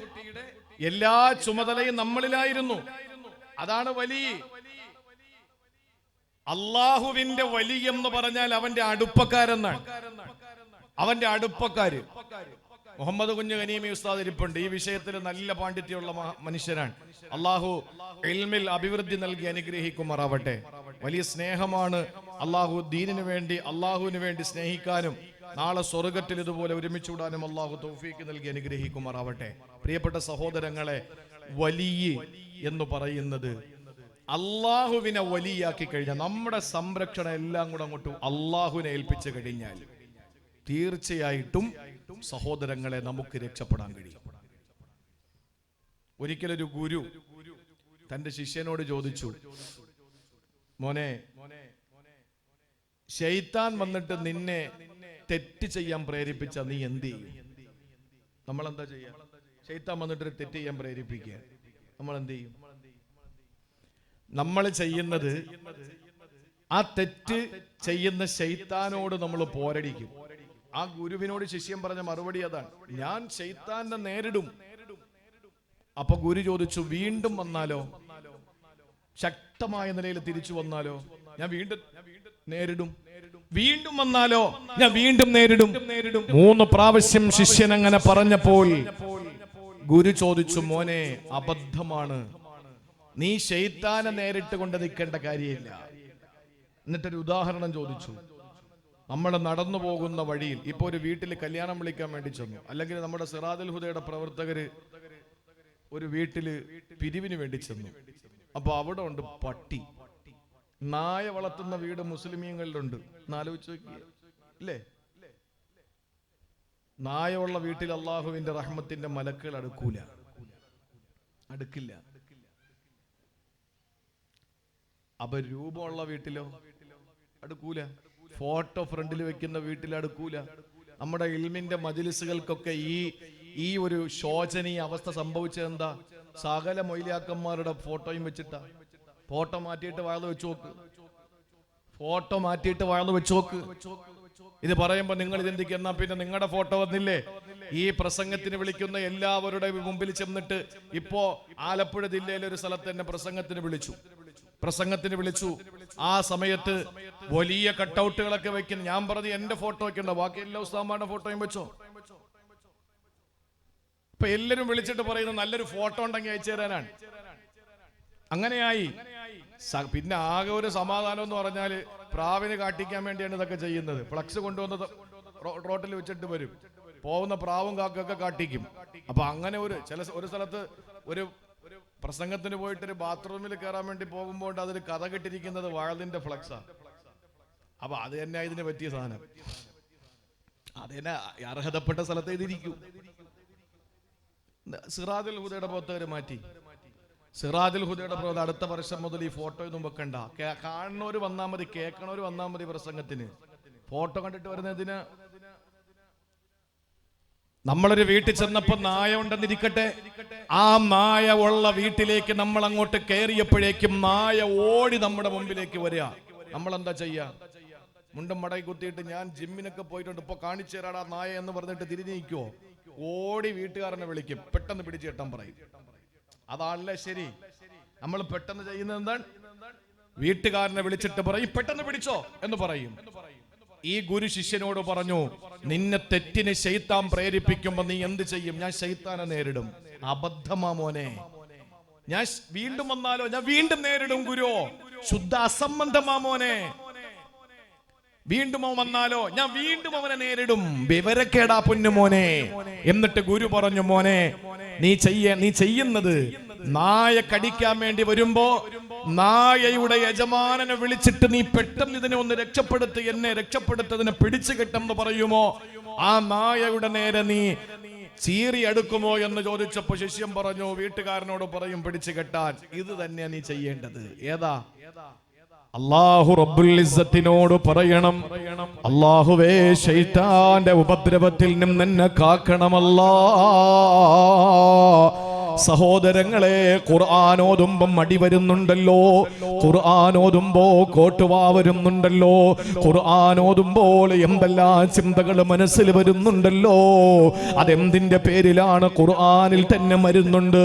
എല്ലാ ചുമതലയും നമ്മളിലായിരുന്നു. അതാണ് വലിയ. അള്ളാഹുവിന്റെ വലിയ എന്ന് പറഞ്ഞാൽ അവന്റെ അടുപ്പക്കാരെന്നാണ്. അവന്റെ അടുപ്പക്കാര്. മുഹമ്മദ് കുഞ്ഞ് ഖനീമി ഉസ്താദ് ഇരിപ്പുണ്ട്. ഈ വിഷയത്തിൽ നല്ല പാണ്ഡിത്യമുള്ള മനുഷ്യനാണ്. അള്ളാഹു ഇൽമിൽ അഭിവൃദ്ധി നൽകി അനുഗ്രഹിക്കുമാറാവട്ടെ. വലിയ സ്നേഹമാണ്. അള്ളാഹു ദീനിനു വേണ്ടി, അള്ളാഹുവിന് വേണ്ടി സ്നേഹിക്കാനും നാളെ സ്വർഗത്തിൽ ഇതുപോലെ ഒരുമിച്ചുകൂടാനും അള്ളാഹു തൗഫീക്ക് നൽകി അനുഗ്രഹിക്കുമാറാവട്ടെ. പ്രിയപ്പെട്ട സഹോദരങ്ങളെ, വലിയ എന്ന് പറയുന്നത് അള്ളാഹുവിനെ വലിയാക്കി കഴിഞ്ഞാൽ, നമ്മുടെ സംരക്ഷണം എല്ലാം കൂടെ അങ്ങോട്ട് അള്ളാഹുവിനെ ഏൽപ്പിച്ചു കഴിഞ്ഞാൽ തീർച്ചയായിട്ടും സഹോദരങ്ങളെ നമുക്ക് രക്ഷപ്പെടാൻ കഴിയും. ഒരിക്കലൊരു ഗുരു തന്റെ ശിഷ്യനോട് ചോദിച്ചു, മോനെ, ശൈത്താൻ വന്നിട്ട് നിന്നെ തെറ്റ് ചെയ്യാൻ പ്രേരിപ്പിച്ച നീ എന്ത് ചെയ്യും? നമ്മൾ എന്താ ചെയ്യാ? ശൈത്താൻ വന്നിട്ട് തെറ്റ് ചെയ്യാൻ പ്രേരിപ്പിക്കുക, നമ്മൾ എന്ത് ചെയ്യും? നമ്മൾ ചെയ്യുന്നത് ആ തെറ്റ് ചെയ്യുന്ന ശൈത്താനോട് നമ്മൾ പോരടിക്കും. ആ ഗുരുവിനോട് ശിഷ്യൻ പറഞ്ഞ മറുപടി അതാണ്, ഞാൻ ശൈത്താനെ നേരിടും. അപ്പൊ ഗുരു ചോദിച്ചു, വീണ്ടും വന്നാലോ? ശക്തമായ നിലയിൽ തിരിച്ചു വന്നാലോ? ഞാൻ വീണ്ടും നേരിടും. വീണ്ടും വന്നാലോ? ഞാൻ വീണ്ടും നേരിടും. 3 പ്രാവശ്യം ശിഷ്യൻ അങ്ങനെ പറഞ്ഞപ്പോൾ ഗുരു ചോദിച്ചു, മോനെ, അബദ്ധമാണ്. നീ ശൈത്താനെ നേരിട്ട് കൊണ്ട് നിൽക്കേണ്ട കാര്യമില്ല. എന്നിട്ടൊരു ഉദാഹരണം ചോദിച്ചു. നമ്മൾ നടന്നു പോകുന്ന വഴിയിൽ ഇപ്പൊ ഒരു വീട്ടിൽ കല്യാണം വിളിക്കാൻ വേണ്ടി ചെന്നു, അല്ലെങ്കിൽ നമ്മുടെ സിറാജുൽ ഹുദയുടെ പ്രവർത്തകര് ഒരു വീട്ടില് പിരിവിന് വേണ്ടി ചെന്നു. അപ്പൊ അവിടെ ഉണ്ട് പട്ടി. നായ വളർത്തുന്ന വീട് മുസ്ലിമീങ്ങളിലുണ്ട്. ആലോചിച്ച് നോക്കിയേ, ഇല്ലേ? നായുള്ള വീട്ടിൽ അള്ളാഹുവിന്റെ റഹ്മത്തിന്റെ മലക്കുകൾ അടുക്കില്ല. അപ്പൊ രൂപമുള്ള വീട്ടിലോ അടുക്കൂല, ഫോട്ടോ ഫ്രണ്ടിൽ വെക്കുന്ന വീട്ടിൽ അടുക്കൂല. നമ്മുടെ ഇൽമിന്റെ മജ്‌ലിസുകൾക്കൊക്കെ ഈ ഒരു ശോചനീയ അവസ്ഥ സംഭവിച്ചത് എന്താ? സകല മൊയ്ലിയാക്കന്മാരുടെ ഫോട്ടോയും വെച്ചിട്ടാ. ഫോട്ടോ മാറ്റിയിട്ട് വയല് വെച്ച് നോക്ക്, ഫോട്ടോ മാറ്റിയിട്ട് വയല് വെച്ച് നോക്ക്. ഇത് പറയുമ്പോ നിങ്ങൾ ചിന്തിക്കുന്ന പിന്നെ നിങ്ങളുടെ ഫോട്ടോ വന്നില്ലേ? ഈ പ്രസംഗത്തിന് വിളിക്കുന്ന എല്ലാവരുടെ മുമ്പിൽ ചെന്നിട്ട് ഇപ്പോ ആലപ്പുഴ ജില്ലയിലെ ഒരു സ്ഥലത്ത് തന്നെ പ്രസംഗത്തിന് വിളിച്ചു. ആ സമയത്ത് വലിയ കട്ടൗട്ടുകളൊക്കെ വെക്കുന്നു. ഞാൻ പറഞ്ഞു എന്റെ ഫോട്ടോ വെക്കണ്ട, ബാക്കി എല്ലാ ഉസ്താദന്മാരുടെ ഫോട്ടോയും വെച്ചോ. ഇപ്പൊ എല്ലാരും വിളിച്ചിട്ട് പറയുന്നത് നല്ലൊരു ഫോട്ടോ ഉണ്ടെങ്കിൽ അയച്ചു തരാനാണ്. അങ്ങനെയായി. പിന്നെ ആകെ ഒരു സമാധാനം എന്ന് പറഞ്ഞാല് പ്രാവിനെ കാട്ടിക്കാൻ വേണ്ടിയാണ് ഇതൊക്കെ ചെയ്യുന്നത്. ഫ്ലക്സ് കൊണ്ടുവന്നത് റോട്ടിൽ വെച്ചിട്ട് വരും, പോകുന്ന പ്രാവും കാക്കൊക്കെ കാട്ടിക്കും. അപ്പൊ അങ്ങനെ ഒരു സ്ഥലത്ത് ഒരു പ്രസംഗത്തിന് പോയിട്ട് ഒരു ബാത്റൂമിൽ കയറാൻ വേണ്ടി പോകുമ്പോൾ അതിൽ കഥ കെട്ടിരിക്കുന്നത് വാഴലിന്റെ ഫ്ലക്സാ. അപ്പൊ അത് തന്നെ ഇതിന് പറ്റിയ സാധനം. അത് തന്നെ അർഹതപ്പെട്ട സ്ഥലത്ത് ഇതിരിക്കൂ. സിറാജുൽ ഹുദയുടെ പുറത്ത് മാറ്റി. സിറാജുൽ ഹുദയുടെ പുറത്ത് അടുത്ത വർഷം മുതൽ ഈ ഫോട്ടോ ഒന്നും വെക്കണ്ട. കാണുന്നവര് വന്നാൽ മതി, കേൾക്കണവര് വന്നാൽ മതി. പ്രസംഗത്തിന് ഫോട്ടോ കണ്ടിട്ട് വരുന്നതിന്. നമ്മളൊരു വീട്ടിൽ ചെന്നപ്പോ നായ ഉണ്ടെന്നിരിക്കട്ടെ, ആ നായ ഉള്ള വീട്ടിലേക്ക് നമ്മൾ അങ്ങോട്ട് കയറിയപ്പോഴേക്കും നായ ഓടി നമ്മുടെ മുമ്പിലേക്ക് വരിക. നമ്മളെന്താ ചെയ്യാ? മുണ്ടും മടക്കി കുത്തിയിട്ട് ഞാൻ ജിമ്മിനൊക്കെ പോയിട്ടുണ്ട്, ഇപ്പൊ കാണിച്ചു തരാടാ നായ എന്ന് പറഞ്ഞിട്ട് തിരിഞ്ഞു നിൽക്കുവോ? ഓടി വീട്ടുകാരനെ വിളിക്കും, പെട്ടെന്ന് പിടിച്ചു കെട്ടാൻ പറയും. അതാണല്ലേ ശരി. നമ്മൾ പെട്ടെന്ന് ചെയ്യുന്നത് എന്താണ്? വീട്ടുകാരനെ വിളിച്ചിട്ട് പറയും പെട്ടെന്ന് പിടിച്ചോ എന്ന് പറയും. ഈ ഗുരു ശിഷ്യനോട് പറഞ്ഞു, നിന്നെ തെറ്റിന് ശൈത്താൻ പ്രേരിപ്പിക്കുമ്പോ നീ എന്ത് ചെയ്യും? ഞാൻ ശൈത്താനെ നേരിടും. അബദ്ധമാ മോനെ, ഞാൻ വീണ്ടും വന്നാലോ? ഞാൻ വീണ്ടും നേരിടും ഗുരു. ശുദ്ധ അസംബന്ധമാ മോനെ. വീണ്ടും അവൻ വന്നാലോ? ഞാൻ വീണ്ടും അവനെ നേരിടും. വിവരക്കേടാ പൊന്നു മോനെ. എന്നിട്ട് ഗുരു പറഞ്ഞു, മോനെ നീ ചെയ്യുന്നത് നായ കടിക്കാൻ വേണ്ടി വരുമ്പോ നായയുടെ യജമാനനെ വിളിച്ചിട്ട് നീ പെട്ടെന്ന് ഇതിനെ ഒന്ന് രക്ഷപ്പെടുത്ത്, എന്നെ രക്ഷപ്പെടുത്തതിനെ പിടിച്ചു കെട്ടെന്ന് പറയുമോ? ആ നായയുടെ നേരെ നീ ചീറി അടുക്കുമോ എന്ന് ചോദിച്ചപ്പോ ശിഷ്യൻ പറഞ്ഞു, വീട്ടുകാരനോട് പറയും പിടിച്ചു കെട്ടാൻ. ഇത് തന്നെയാ നീ ചെയ്യേണ്ടത്. ഏതാ? അല്ലാഹു റബ്ബുൽ ഇസ്സത്തിനോട് പറയണം, അല്ലാഹുവേ ശൈത്താന്റെ ഉപദ്രവത്തിൽ നിന്ന് എന്നെ കാക്കണമല്ലാ. സഹോദരങ്ങളെ, ഖുർആൻ ഓതുമ്പം മടി വരുന്നുണ്ടല്ലോ, ഖുർആൻ ഓതുമ്പോ കോട്ടുവാ വരുന്നുണ്ടല്ലോ, ഖുർആൻ ഓതുമ്പോൾ എന്തെല്ലാം ചിന്തകൾ മനസ്സിൽ വരുന്നുണ്ടല്ലോ. അതെന്തിന്റെ പേരിലാണ്? ഖുർആനിൽ തന്നെ മരുന്നുണ്ട്.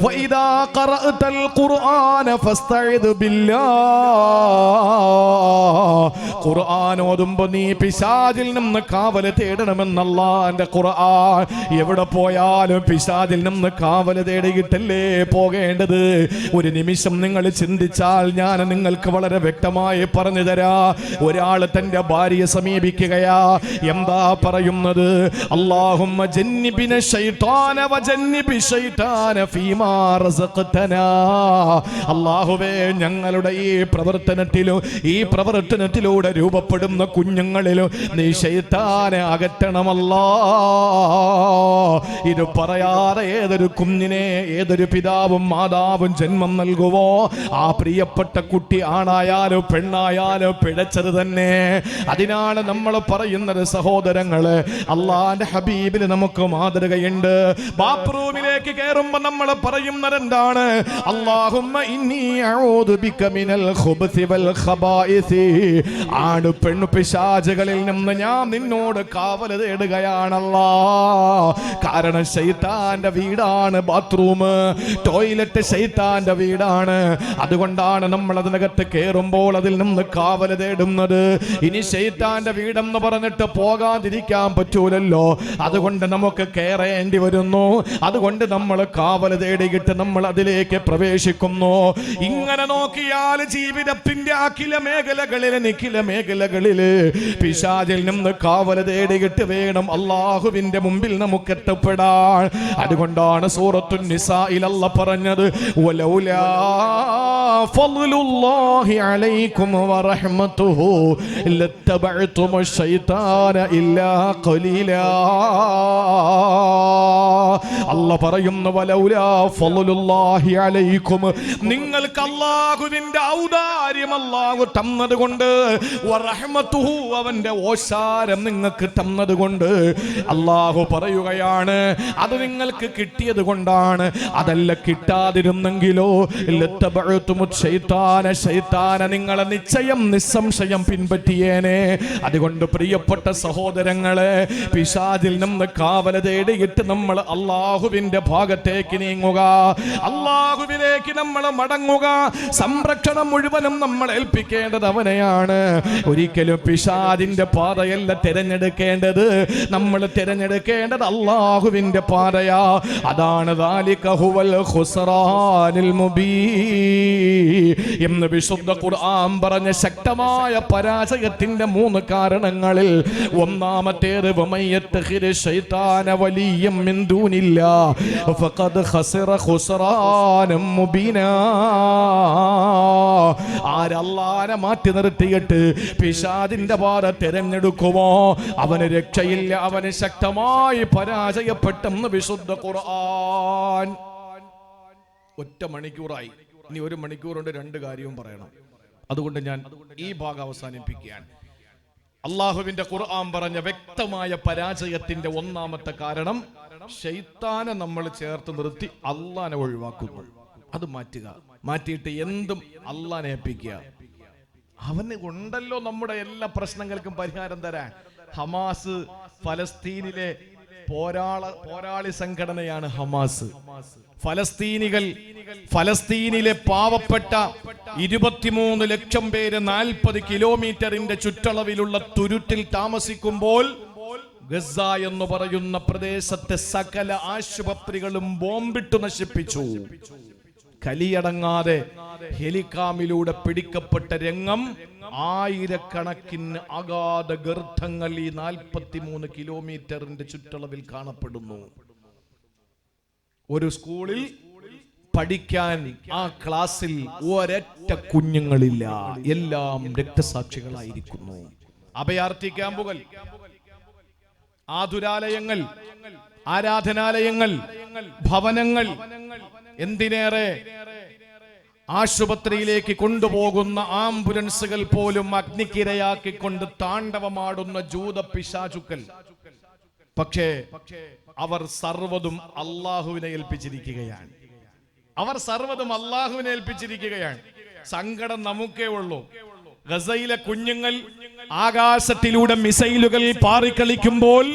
വഇദാ ഖറഅതൽ ഖുർആന ഫസ്തഇദ് ബില്ലാഹ്. ഖുർആൻ ഓതുമ്പോ നീ പിശാചിൽ നിന്ന് കാവൽ തേടണമെന്ന് അല്ലാഹുവിന്റെ ഖുർആൻ. എവിടെ പോയാലും പിശാചിൽ നിന്ന് കാവൽ തേടിയിട്ടല്ലേ പോകേണ്ടത്. ഒരു നിമിഷം നിങ്ങൾ ചിന്തിച്ചാൽ ഞാൻ നിങ്ങൾക്ക് വളരെ വ്യക്തമായി പറഞ്ഞു തരാ. ഒരാൾ തന്റെ ഭാര്യയെ സമീപിക്കുകയാ, എന്താ പറയുന്നത്? അല്ലാഹുമ്മ ജന്നിബിന ശൈത്താന വജന്നിബി ശൈത്താന ഫീമാ റസഖ്തനാ. അല്ലാഹുവേ, ഞങ്ങളുടെ ഈ പ്രവർത്തനത്തിലൂടെ രൂപപ്പെടുന്ന കുഞ്ഞുങ്ങളിലും നീ ശൈത്താനെ അകറ്റണമല്ലാ. ഇത് പറയാതെ ഏതൊരു കുഞ്ഞിനെ ഏതൊരു പിതാവും മാതാവും ജന്മം നൽകുവോ ആ പ്രിയപ്പെട്ട കുട്ടി ആണായാലും പെണ്ണായാലും പിഴച്ചത് തന്നെ. അതിനാണ് നമ്മൾ പറയുന്നത് സഹോദരങ്ങള്, അള്ളാന്റെ ഹബീബിന് നമുക്ക് മാതൃകയുണ്ട്. ബാത്റൂമിലേക്ക് കയറുമ്പോ നമ്മൾ പറയുന്നത് എന്താണ്? അല്ലാഹുമ്മ ഇന്നി അഊദു ബിക മിനൽ ഖുബ്സി വൽ ഖബായിസി. ആണു പെണ്ണു പിശാചുകളിൽ നിന്ന് ഞാൻ നിന്നോട് കാവൽ തേടുകയാണല്ലാ. കാരണം ശൈത്താന്റെ വീടാണ് ബാത്റൂം, ടോയ്ലറ്റ് ശൈത്താന്റെ വീടാണ്. അതുകൊണ്ടാണ് നമ്മൾ അതിനകത്ത് കയറുമ്പോൾ അതിൽ നിന്ന് കാവൽ തേടുന്നത്. ഇനി ശൈത്താന്റെ വീടെന്ന് പറഞ്ഞിട്ട് പോകാതിരിക്കാൻ പറ്റൂലല്ലോ, അതുകൊണ്ട് നമുക്ക് കയറേണ്ടി വരുന്നു. അതുകൊണ്ട് നമ്മൾ കാവൽ തേടിയിട്ട് നമ്മൾ അതിലേക്ക് പ്രവേശിക്കുന്നു. ഇങ്ങനെ നോക്കിയാൽ ജീവിതത്തിന്റെ അഖില മേഖലകളില് പിശാചിൽ നിന്ന് കാവൽ തേടിയിട്ട് വേണം അല്ലാഹുവിന്റെ മുമ്പിൽ നമുക്ക് എത്തപ്പെടാൻ. അതുകൊണ്ടാണ് സൂറത്തുൻ നിസായിൽ അല്ലാഹ് പറഞ്ഞത്, വലൗലാ ഫളലുല്ലാഹി അലൈക്കും വറഹ്മതുഹു ലത്തബഅതുമു ശൈത്താന ഇല്ലാ ഖലീലാ. അല്ലാഹ് പറയുന്നു വലൗലാ ഫളലുല്ലാഹി അലൈക്കും, നിങ്ങൾക്ക് അല്ലാഹുവിന്റെ ഔദാര്യം അല്ലാഹു തന്നതുകൊണ്ട്, വറഹ്മതുഹു അവന്റെ ഓശാരം നിങ്ങൾക്ക് തന്നതുകൊണ്ട്, അല്ലാഹു പറയുകയാണ് അത് നിങ്ങൾക്ക് കിട്ടിയത് കൊണ്ടാണ്. അതല്ല കിട്ടാതിരുന്നെങ്കിലോ ശൈത്താന നിങ്ങളെ നിശ്ചയം നിസ്സംശയം പിൻപറ്റിയേനെ. അതുകൊണ്ട് പ്രിയപ്പെട്ട സഹോദരങ്ങളെ, പിശാചിൽ നിന്ന് കാവല തേടിയിട്ട് നമ്മൾ അള്ളാഹുവിന്റെ ഭാഗത്തേക്ക് നീങ്ങുക, അള്ളാഹുവിലേക്ക് നമ്മൾ മടങ്ങുക. സംരക്ഷണം മുഴുവനും നമ്മൾ ഏൽപ്പിക്കേണ്ടത് അവനെയാണ്. ഒരിക്കലും പിശാചിന്റെ പാതയല്ല തിരഞ്ഞെടുക്കേണ്ടത്, നമ്മൾ തിരഞ്ഞെടുക്കേണ്ടത് അള്ളാഹുവിന്റെ പാതയാ. അതാണ് ദാലിക ഹുവൽ ഖുസ്റാനുൽ മുബീൻ എന്ന് വിശുദ്ധ ഖുർആൻ പറഞ്ഞ ശക്തമായ പരാജയത്തിന്റെ 3 കാരണങ്ങളിൽ ഒന്നാമത്തേത് വമയ്യത്തഖിര ശൈത്താന വലിയ്യം മിൻ ദൂനില്ലാഹ് ഫഖദ് ഖസറ ഖുസ്റാനം മുബീനാ. ആരല്ലാഹനെ മാറ്റി നിർത്തിയിട്ട് പിശാചിന്റെ പാത തിരഞ്ഞെടുക്കുമോ അവന് രക്ഷയില്ല, അവന് ശക്തമായി പരാജയപ്പെട്ടെന്ന് വിശുദ്ധ ഖുർആൻ. ഒറ്റ മണിക്കൂറായി, ഇനി 1 മണിക്കൂർ കൊണ്ട് 2 കാര്യവും പറയണം. അതുകൊണ്ട് ഞാൻ ഈ ഭാഗം അവസാനിപ്പിക്കുകയാണ്. അള്ളാഹുവിന്റെ ഖുർആൻ പറഞ്ഞ വ്യക്തമായ പരാജയത്തിന്റെ ഒന്നാമത്തെ കാരണം ശൈത്താനെ നമ്മൾ ചേർത്ത് നിർത്തി അള്ളാനെ ഒഴിവാക്കുന്നു. അത് മാറ്റുക, മാറ്റിയിട്ട് എന്തും അള്ളാനെ ഏൽപ്പിക്കുക. അവന് ഉണ്ടല്ലോ നമ്മുടെ എല്ലാ പ്രശ്നങ്ങൾക്കും പരിഹാരം തരാൻ. ഹമാസ് ഫലസ്തീനിലെ പോരാളി സംഘടനയാണ് ഹമാസ്. ഫലസ്തീനിലെ പാവപ്പെട്ട 23 ലക്ഷം പേര് 40 കിലോമീറ്ററിന്റെ ചുറ്റളവിലുള്ള തുരുത്തിൽ താമസിക്കുമ്പോൾ ഗസ എന്ന് പറയുന്ന പ്രദേശത്തെ സകല ആശുപത്രികളും ബോംബിട്ട് നശിപ്പിച്ചു. കലിയടങ്ങാതെ ഹെലികാമിലൂടെ പിടിക്കപ്പെട്ട രംഗം ആയിരക്കണക്കിന് അഗാധ ഗർത്തങ്ങൾ ഈ 43 കിലോമീറ്ററിന്റെ ചുറ്റളവിൽ കാണപ്പെടുന്നു. ഒരു സ്കൂളിൽ പഠിക്കാൻ ആ ക്ലാസ്സിൽ ഒരൊറ്റ കുഞ്ഞുങ്ങളില്ല, എല്ലാം രക്തസാക്ഷികളായിരിക്കുന്നു. അഭയാർത്ഥി ക്യാമ്പുകൾ, ആതുരാലയങ്ങൾ, ആരാധനാലയങ്ങൾ, ഭവനങ്ങൾ, എന്തിനേറെ ആശുപത്രിയിലേക്ക് കൊണ്ടുപോകുന്ന ആംബുലൻസുകൾ പോലും അഗ്നിക്കിരയാക്കിക്കൊണ്ട് താണ്ഡവമാടുന്ന ജൂത പിശാചുക്കൾ. പക്ഷേ അവർ സർവ്വതും അള്ളാഹുവിനെ ഏൽപ്പിച്ചിരിക്കുകയാണ്. സങ്കടം നമുക്കേ ഉള്ളൂ. ഗസയിലെ കുഞ്ഞുങ്ങൾ ആകാശത്തിലൂടെ മിസൈലുകൾ പാറിക്കളിക്കുമ്പോൾ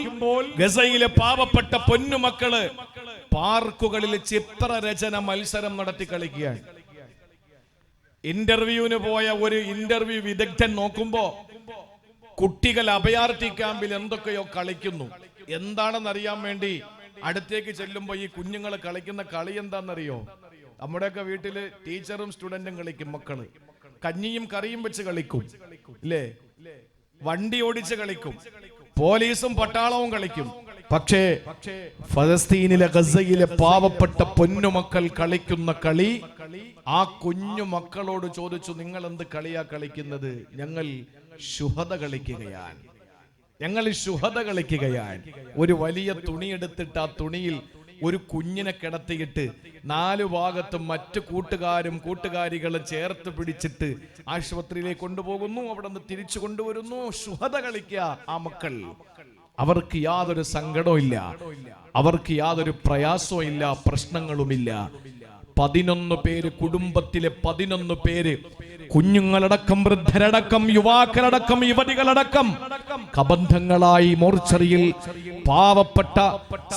ഗസയിലെ പാവപ്പെട്ട പൊന്നുമക്കള് പാർക്കുകളിൽ ചിത്രരചന മത്സരം നടത്തി കളിക്കുകയാണ്. ഇന്റർവ്യൂവിന് പോയ ഒരു ഇന്റർവ്യൂ വിദഗ്ധൻ നോക്കുമ്പോ കുട്ടികൾ അഭയാർത്ഥി ക്യാമ്പിൽ എന്തൊക്കെയോ കളിക്കുന്നു. എന്താണെന്നറിയാൻ വേണ്ടി അടുത്തേക്ക് ചെല്ലുമ്പോ ഈ കുഞ്ഞുങ്ങൾ കളിക്കുന്ന കളി എന്താണെന്നറിയോ? നമ്മുടെയൊക്കെ വീട്ടില് ടീച്ചറും സ്റ്റുഡന്റും കളിക്കും. മക്കള് കഞ്ഞിയും കറിയും വെച്ച് കളിക്കും, ഇല്ലേ? വണ്ടി ഓടിച്ച് കളിക്കും, പോലീസും പട്ടാളവും കളിക്കും. പക്ഷേ ഫലസ്തീനിലെ ഗസയിലെ പാവപ്പെട്ട പൊന്നുമക്കൾ കളിക്കുന്ന കളി, ആ കുഞ്ഞു മക്കളോട് ചോദിച്ചു, നിങ്ങൾ എന്ത് കളിയാ കളിക്കുന്നത്? ഞങ്ങൾ ശുഹദ കളിക്കുകയാണ്. ഒരു വലിയ തുണി എടുത്തിട്ട് ആ തുണിയിൽ ഒരു കുഞ്ഞിനെ കിടത്തിയിട്ട് 4 ഭാഗത്തും മറ്റു കൂട്ടുകാരികളും ചേർത്ത് പിടിച്ചിട്ട് ആശുപത്രിയിലേക്ക് കൊണ്ടുപോകുന്നു. അവിടെ നിന്ന് തിരിച്ചു കൊണ്ടുവരുന്നു. ശുഹദ കളിക്കുക ആ മക്കൾ. അവർക്ക് യാതൊരു സങ്കടവും ഇല്ല, അവർക്ക് യാതൊരു പ്രയാസവും ഇല്ല, പ്രശ്നങ്ങളുമില്ല. 11 പേര്, കുടുംബത്തിലെ 11 പേര്, കുഞ്ഞുങ്ങളടക്കം, വൃദ്ധരടക്കം, യുവാക്കളടക്കം, യുവതികളടക്കം കബന്ധങ്ങളായി മോർച്ചറിയിൽ പാവപ്പെട്ട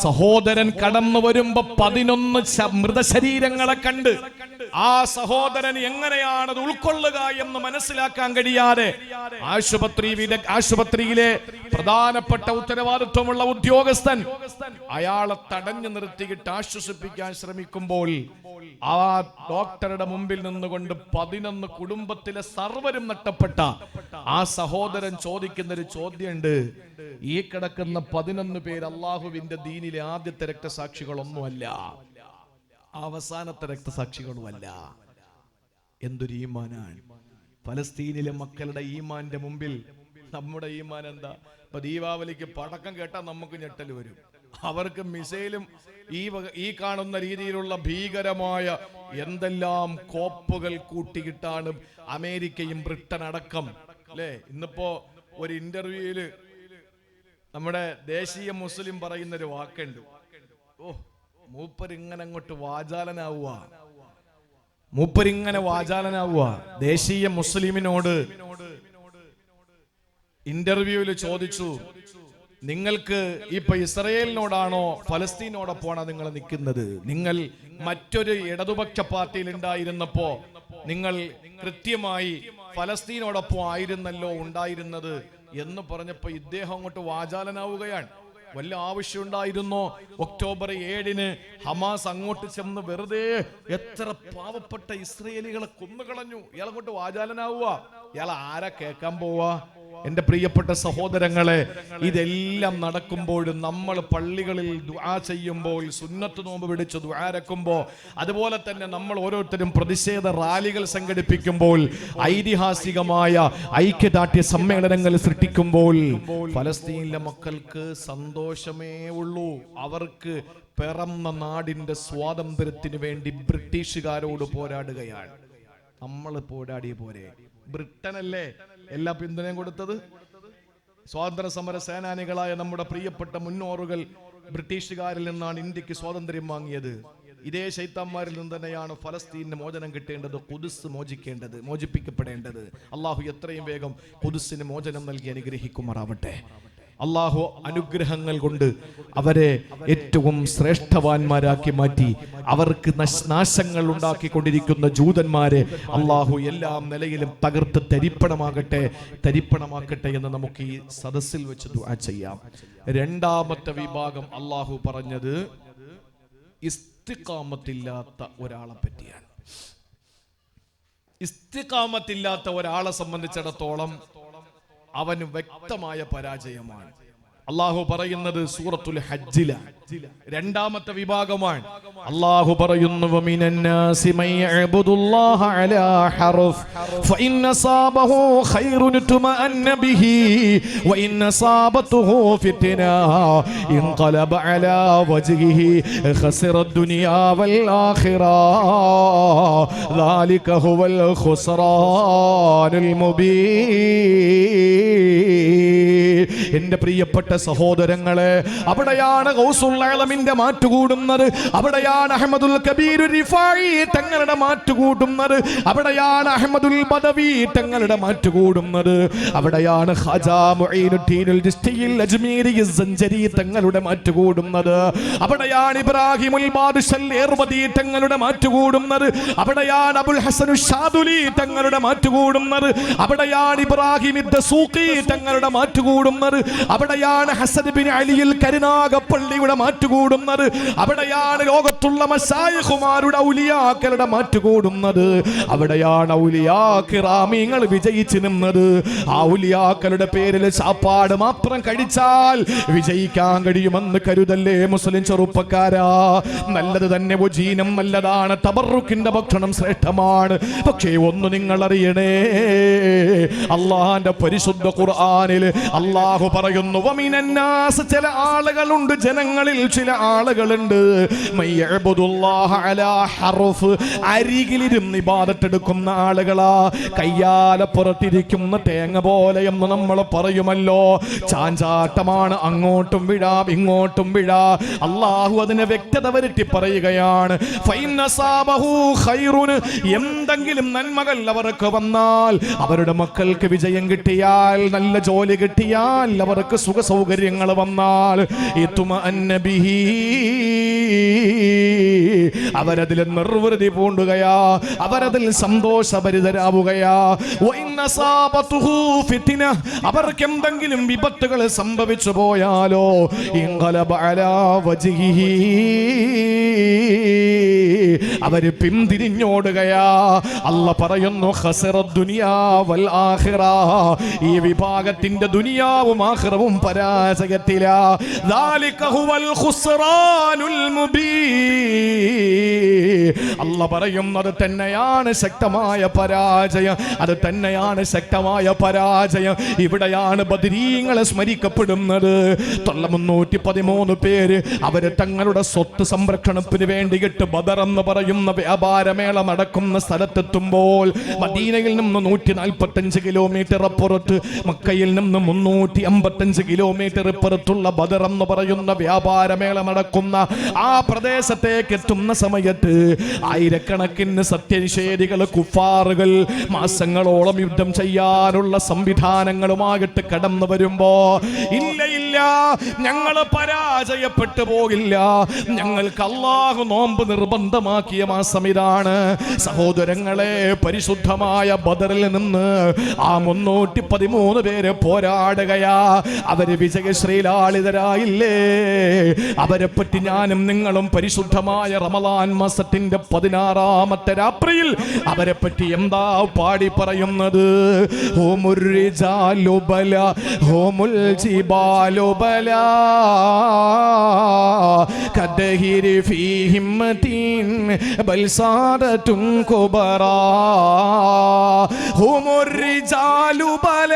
സഹോദരൻ കടന്നു വരുമ്പോ 11 മൃതശരീരങ്ങളെ കണ്ട് ആ സഹോദരൻ എങ്ങനെയാണ് അത് ഉൾക്കൊള്ളുക എന്ന് മനസ്സിലാക്കാൻ കഴിയാതെ ആശുപത്രിയിലെ പ്രധാനപ്പെട്ട ഉത്തരവാദിത്വമുള്ള ഉദ്യോഗസ്ഥൻ അയാളെ തടഞ്ഞു നിർത്തിയിട്ട് ആശ്വസിപ്പിക്കാൻ ശ്രമിക്കുമ്പോൾ ആ ഡോക്ടറുടെ മുമ്പിൽ നിന്നുകൊണ്ട് 11 കുടുംബത്തിലെ സർവരും നഷ്ടപ്പെട്ട ആ സഹോദരൻ ചോദിക്കുന്ന ഒരു ചോദ്യമുണ്ട്. ഈ കിടക്കുന്ന 11 പേര് അള്ളാഹുവിന്റെ ദീനിലെ ആദ്യത്തെ രക്തസാക്ഷികളൊന്നുമല്ല, അവസാനത്തെ രക്തസാക്ഷികളുമല്ല. എന്തൊരു ഈമാനാണ്! ഫലസ്തീനിലെ മക്കളുടെ ഈമാന്റെ മുമ്പിൽ നമ്മുടെ ഈമാൻ എന്താ? ഇപ്പൊ ദീപാവലിക്ക് പടക്കം കേട്ടാൽ നമുക്ക് ഞെട്ടൽ വരും. അവർക്ക് മിസൈലും ഈ കാണുന്ന രീതിയിലുള്ള ഭീകരമായ എന്തെല്ലാം കോപ്പുകൾ കൂട്ടിയിട്ടാണ് അമേരിക്കയും ബ്രിട്ടൻ അടക്കം, അല്ലേ? ഇന്നിപ്പോ ഒരു ഇന്റർവ്യൂയില് നമ്മുടെ ദേശീയ മുസ്ലിം പറയുന്നൊരു വാക്കുണ്ട്. മൂപ്പരിങ്ങനെ അങ്ങോട്ട് വാചാലനാവുക. ദേശീയ മുസ്ലിമിനോട് ഇന്റർവ്യൂവിൽ ചോദിച്ചു, നിങ്ങൾക്ക് ഇപ്പൊ ഇസ്രയേലിനോടാണോ ഫലസ്തീനോടൊപ്പമാണോ നിങ്ങൾ നിൽക്കുന്നത്? നിങ്ങൾ മറ്റൊരു ഇടതുപക്ഷ പാർട്ടിയിൽ ഉണ്ടായിരുന്നപ്പോ നിങ്ങൾ കൃത്യമായി ഫലസ്തീനോടൊപ്പം ആയിരുന്നല്ലോ ഉണ്ടായിരുന്നത് എന്ന് പറഞ്ഞപ്പോ ഇദ്ദേഹം അങ്ങോട്ട് വാചാലനാവുകയാണ്. വല്ല ആവശ്യമുണ്ടായിരുന്നോ? ഒക്ടോബർ 7 ഹമാസ് അങ്ങോട്ട് ചെന്ന് വെറുതെ എത്ര പാവപ്പെട്ട ഇസ്രയേലികളെ കൊന്നുകളഞ്ഞു. ഇയാളങ്ങോട്ട് വാചാലനാവുക. ഇയാൾ ആരാ കേൾക്കാൻ പോവാ? എന്റെ പ്രിയപ്പെട്ട സഹോദരങ്ങളെ, ഇതെല്ലാം നടക്കുമ്പോഴും നമ്മൾ പള്ളികളിൽ ദുആ ചെയ്യുമ്പോൾ, സുന്നത്ത് നോമ്പ് പിടിച്ച് ദുആരക്കുമ്പോൾ, അതുപോലെ തന്നെ നമ്മൾ ഓരോരുത്തരും പ്രതിഷേധ റാലികൾ സംഘടിപ്പിക്കുമ്പോൾ, ഐതിഹാസികമായ ഐക്യദാർഢ്യ സമ്മേളനങ്ങൾ സൃഷ്ടിക്കുമ്പോൾ ഫലസ്തീനിലെ മക്കൾക്ക് സന്തോഷമേ ഉള്ളൂ. അവർക്ക് പിറന്ന നാടിന്റെ സ്വാതന്ത്ര്യത്തിന് വേണ്ടി ബ്രിട്ടീഷുകാരോട് പോരാടുകയാണ്. നമ്മൾ പോരാടിയ പോരെ? ബ്രിട്ടനല്ലേ എല്ലാ പിന്തുണയും കൊടുത്തത്? സ്വാതന്ത്ര്യ സമര സേനാനികളായ നമ്മുടെ പ്രിയപ്പെട്ട മുന്നോറുകൾ ബ്രിട്ടീഷുകാരിൽ നിന്നാണ് ഇന്ത്യക്ക് സ്വാതന്ത്ര്യം വാങ്ങിയത്. ഇതേ ശൈത്താന്മാരിൽ നിന്ന് തന്നെയാണ് ഫലസ്തീനിന് മോചനം കിട്ടേണ്ടത്, ഖുദ്സ് മോചിപ്പിക്കപ്പെടേണ്ടത്. അള്ളാഹു എത്രയും വേഗം ഖുദ്സിന് മോചനം നൽകി അനുഗ്രഹിക്കുമാറാവട്ടെ. അള്ളാഹു അനുഗ്രഹങ്ങൾ കൊണ്ട് അവരെ ഏറ്റവും ശ്രേഷ്ഠവാന്മാരാക്കി മാറ്റി, അവർക്ക് നാശങ്ങൾ ഉണ്ടാക്കിക്കൊണ്ടിരിക്കുന്ന ജൂതന്മാരെ അള്ളാഹു എല്ലാ നിലയിലും തകർത്ത് തരിപ്പണമാക്കട്ടെ എന്ന് നമുക്ക് ഈ സദസ്സിൽ വെച്ച് ദുആ ചെയ്യാം. രണ്ടാമത്തെ വിഭാഗം അള്ളാഹു പറഞ്ഞത് ഇസ്തിഖാമത്തില്ലാത്ത ഒരാളെ പറ്റിയാണ്. ഇസ്തിഖാമത്തില്ലാത്ത ഒരാളെ സംബന്ധിച്ചിടത്തോളം അവന് വ്യക്തമായ പരാജയമാണ്. അള്ളാഹു പറയുന്നത് സൂറത്തുൽ ഹജ്ജില രണ്ടാമത്തെ വിഭാഗമാണ്. അള്ളാഹു പറയുന്നു, വമിനന്നാസി മൻ യഅ്ബുദുല്ലാഹ അലാ ഹർഫ് ഫഇൻ അസാബഹു ഖൈറുൻ തുമഅന്ന ബിഹി വഇൻ അസാബതുഹു ഫിത്ന ഇൻഖലബ അലാ വജ്ഹിഹി ഖസിറ ദുനിയാ വൽ ആഖിറ ദാലിക ഹുവൽ ഖുസ്റാനുൽ മുബീൻ. എന്റെ പ്രിയപ്പെട്ട സഹോദരങ്ങളെ, അവിടെയാണ് ഗൗസുൽ ആലമിന്റെ മാറ്റുകൂടുന്നത്, അവിടെയാണ് അഹ്മദുൽ കബീർ റിഫായി തങ്ങളുടെ മാറ്റുകൂടുന്നത്, അവിടെയാണ് അഹ്മദുൽ ബദവി തങ്ങളുടെ മാറ്റുകൂടുന്നത്, അവിടെയാണ് ഖാജാ മുഈനുദ്ദീനുൽ ചിശ്തിയിൽ അജ്മീരി സഞ്ചരി തങ്ങളുടെ മാറ്റുകൂടുന്നത്, അവിടെയാണ് ഇബ്രാഹിമുൽ ബാദിശൽ ഏർവദി തങ്ങളുടെ മാറ്റുകൂടുന്നത്, അവിടെയാണ് അബുൽ ഹസൻ ഷാദുലി തങ്ങളുടെ മാറ്റുകൂടുന്നത്, അവിടെയാണ് ഇബ്രാഹിം ദസൂഖി തങ്ങളുടെ മാറ്റുകൂടുന്നത്, അവിടെയാണ് ഹസൻ ബിൻ അലിയിൽ കരുനാഗപ്പള്ളിയുടെ മാറ്റുകൂടുന്നത്, അവിടെയാണ് ലോകത്തുള്ള മശായിഖുമാരുടെ ഔലിയാക്കളുടെ മാറ്റുകൂടുന്നത്, അവിടെയാണ് ഔലിയാ കിറാമിങ്ങൾ വിജയിച്ചു നിന്നത്. ആ ഔലിയാക്കളുടെ പേരിൽ ചാപ്പാട് മാത്രം കഴിച്ചാൽ വിജയിക്കാൻ കഴിയുമെന്ന് കരുതല്ലേ മുസ്ലിം ചെറുപ്പക്കാരാ. നല്ലത് തന്നെ, വജീനം നല്ലതാണ്, തബറുക്കിന്റെ ഭക്ഷണം ശ്രേഷ്ഠമാണ്. പക്ഷേ ഒന്ന് നിങ്ങൾ അറിയണേ, അള്ളാന്റെ പരിശുദ്ധ ഖുർആനിൽ അള്ളാഹു പറയുന്നു, വമിനന്നാസ്, ചില ആളുകളുണ്ട്, ജനങ്ങളിൽ ചില ആളുകളുണ്ട്, മയ്യഅ്ബുദുല്ലാഹ അലാ ഹർഫ്, അരികിലിരുന്ന് ഇബാദത്ത് എടുക്കുന്ന ആളുകളാ. കയ്യാലപ്പുറത്തിരിക്കുന്ന തേങ്ങ പോലെയെന്ന് നമ്മൾ പറയുമല്ലോ, ചാഞ്ചാട്ടമാണ്, അങ്ങോട്ടും വിഴാം ഇങ്ങോട്ടും വിഴാ. അള്ളാഹു അതിനെ വ്യക്തത വരുത്തി പറയുകയാണ്, ഫൈനസാബഹു ഖൈറുൻ, എന്തെങ്കിലും നന്മകൾ അവർക്ക് വന്നാൽ, അവരുടെ മക്കൾക്ക് വിജയം കിട്ടിയാൽ, നല്ല ജോലി കിട്ടിയാൽ, അവർക്ക് സുഖ സൗകര്യങ്ങൾ വന്നാൽ, ഇത്മഅന്ന ബിഹി, അവരതിൽ നിർവൃതി പൂണ്ടുകയാ, അവരതിൽ സന്തോഷഭരിതരാവുകയാ. വഇന്നസാബതുഹു ഫിത്ന, അവർക്ക് എന്തെങ്കിലും വിപത്തുകൾ സംഭവിച്ചു പോയാലോ, ഇൻഖലബ അലാ വജ്ഹിഹി, അവര് പിന്തിരിഞ്ഞോടുകയാ. അല്ലാഹ് പറയുന്നു, ഖസറ ദുനിയാ വൽ ആഖിറ, ഈ വിഭാഗത്തിന്റെ ദുനിയാവും ആഖിറവും പരാജയത്തിലാ. ദാലിക ഹുവൽ ഖുസ്റാനുൽ മുബീൻ, അല്ല പറയുന്നത് തന്നെയാണ് ശക്തമായ പരാജയം. അത് തന്നെയാണ് ശക്തമായ പരാജയം. ഇവിടെയാണ് ബദരീങ്ങളെ സ്മരിക്കപ്പെടുന്നത്. 313 പേര് അവര് തങ്ങളുടെ സ്വത്ത് സംരക്ഷണത്തിന് വേണ്ടിയിട്ട് ബദർ എന്ന് പറയുന്ന വ്യാപാരമേള നടക്കുന്ന സ്ഥലത്തെത്തുമ്പോൾ മദീനയിൽ നിന്ന് 145 കിലോമീറ്റർ അപ്പുറത്ത്, മക്കയിൽ നിന്ന് 355 കിലോമീറ്റർ ഇപ്പുറത്തുള്ള ബദർ എന്ന് പറയുന്ന വ്യാപാരമേള നടക്കുന്ന ആ പ്രദേശത്തേക്ക് എത്തുന്ന സമയത്ത് ആയിരക്കണക്കിന് സത്യനിഷേധികൾ, കുഫാറുകൾ മാസങ്ങളോളം യുദ്ധം ചെയ്യാനുള്ള സംവിധാനങ്ങളുമായിട്ട് കടന്നു വരുമ്പോ ഇല്ല ഇല്ല, ഞങ്ങൾ പരാജയപ്പെട്ടു പോകില്ല, ഞങ്ങൾക്ക് അല്ലാഹു നോമ്പ് നിർബന്ധമാക്കിയ മാസം ഇതാണ്. സഹോദരങ്ങളെ, പരിശുദ്ധമായ ബദറിൽ നിന്ന് ആ 313 പേര് പോരാടുകയാ. അവര് വിജയശ്രീലാളിതരായില്ലേ? അവരെ പറ്റി ഞാനും നിങ്ങളും പരിശുദ്ധമായ റമളാൻ മാസത്തിന്റെ 16ാമത്തെ രാത്രിയിൽ അവരെ പറ്റി എന്താ പാടി പറയുന്നത്? ഹുമുർ റിജാലു ബല ഹുമുൽ ജിബാലു ബല കദഹിരി ഫീ ഹിമ്മത്തിൻ ബൽ സാദതുൻ കുബറാ ഹുമുർ റിജാലു ബല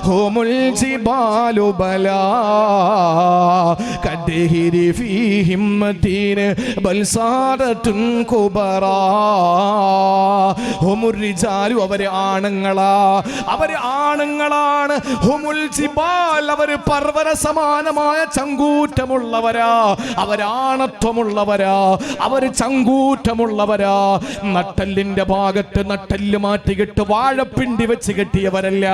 ഹുമുൽ ജിബാലു ബല കദഹിരി ഫീ ഹിമ്മത്തിൻ ബൽ സാദതുൻ കുബറാ ഹുമുർ റിജാലു, അവര് ആണുങ്ങളാ, അവര് ആണുങ്ങളാണ്. ഹുമുൽ ജിബാൽ, അവര് പർവ്വത സമാനമായ ചങ്കൂറ്റമുള്ളവരാ, അവരാണത്വമുള്ളവരാ, അവര് ചങ്കൂറ്റമുള്ളവരാ. നട്ടല്ലിന്റെ ഭാഗത്ത് നട്ടല് മാറ്റികിട്ട് വാഴപ്പിണ്ടി വെച്ച് കെട്ടിയവരല്ല.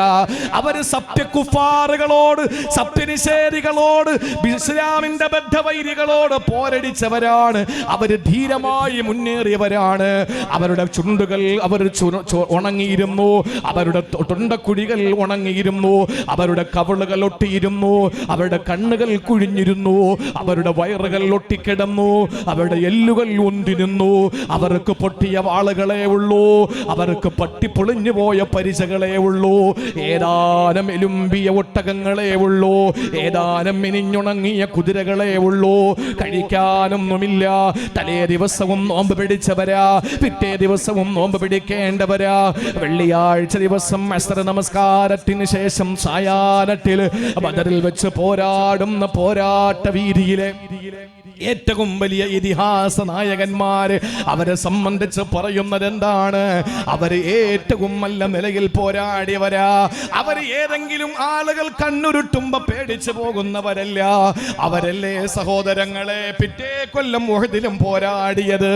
അവര് സത്യകുഫാറുകളോട്, സത്യനിഷേധികളോട്, ഇസ്ലാമിന്റെ ബദ്ധവൈരികളോട് പോരടിച്ചവരാണ്. അവര് ധീരമായി മുന്നേറിയവരാണ്. അവരുടെ ചുണ്ടുകൾ അവർ ഉണങ്ങിയിരുന്നു, അവരുടെ തൊണ്ടക്കുഴികൾ ഉണങ്ങിയിരുന്നു, അവരുടെ കവിളുകൾ ഒട്ടിയിരുന്നു, അവരുടെ കണ്ണുകൾ കുഴിഞ്ഞിരുന്നു, അവരുടെ വയറുകൾ ഒട്ടിക്കിടന്നു, അവരുടെ എല്ലുകൾ ഒന്നിരുന്നു. അവർക്ക് പൊട്ടിയ വാളുകളേ ഉള്ളൂ, അവർക്ക് പട്ടിപ്പൊളിഞ്ഞു പോയ പരിചകളേ ഉള്ളൂ, ഏതാനും എലുമ്പിയ ഒട്ടകങ്ങളേ ഉള്ളൂ, ഏതാനും മിനിഞ്ഞുണങ്ങിയ കുതിരകളേ ഉള്ളൂ. കഴിക്കാനൊന്നുമില്ല. തലേ ദിവസവും നോമ്പ് പിടിച്ചവരാ, പിറ്റേ ദിവസവും നോമ്പ് പിടിക്കേണ്ടവരാ. വെള്ളിയാഴ്ച ദിവസം അസ്ർ നമസ്കാരത്തിന് ശേഷം സായാഹ്നത്തിൽ ബദറിൽ വെച്ച് പോരാടുന്ന പോരാട്ട വീതിയിലെ ഏറ്റവും വലിയ ഇതിഹാസ നായകന്മാര് അവരെ സംബന്ധിച്ച് പറയുന്നത് എന്താണ്? അവര് ഏറ്റവും നല്ല നിലയിൽ പോരാടിയവരാ. അവര് ഏതെങ്കിലും ആളുകൾ കണ്ണുരുട്ടുമ്പോ പേടിച്ചു പോകുന്നവരല്ല. അവരല്ലേ സഹോദരങ്ങളെ പിറ്റേ കൊല്ലം ഉഹദിലും പോരാടിയത്.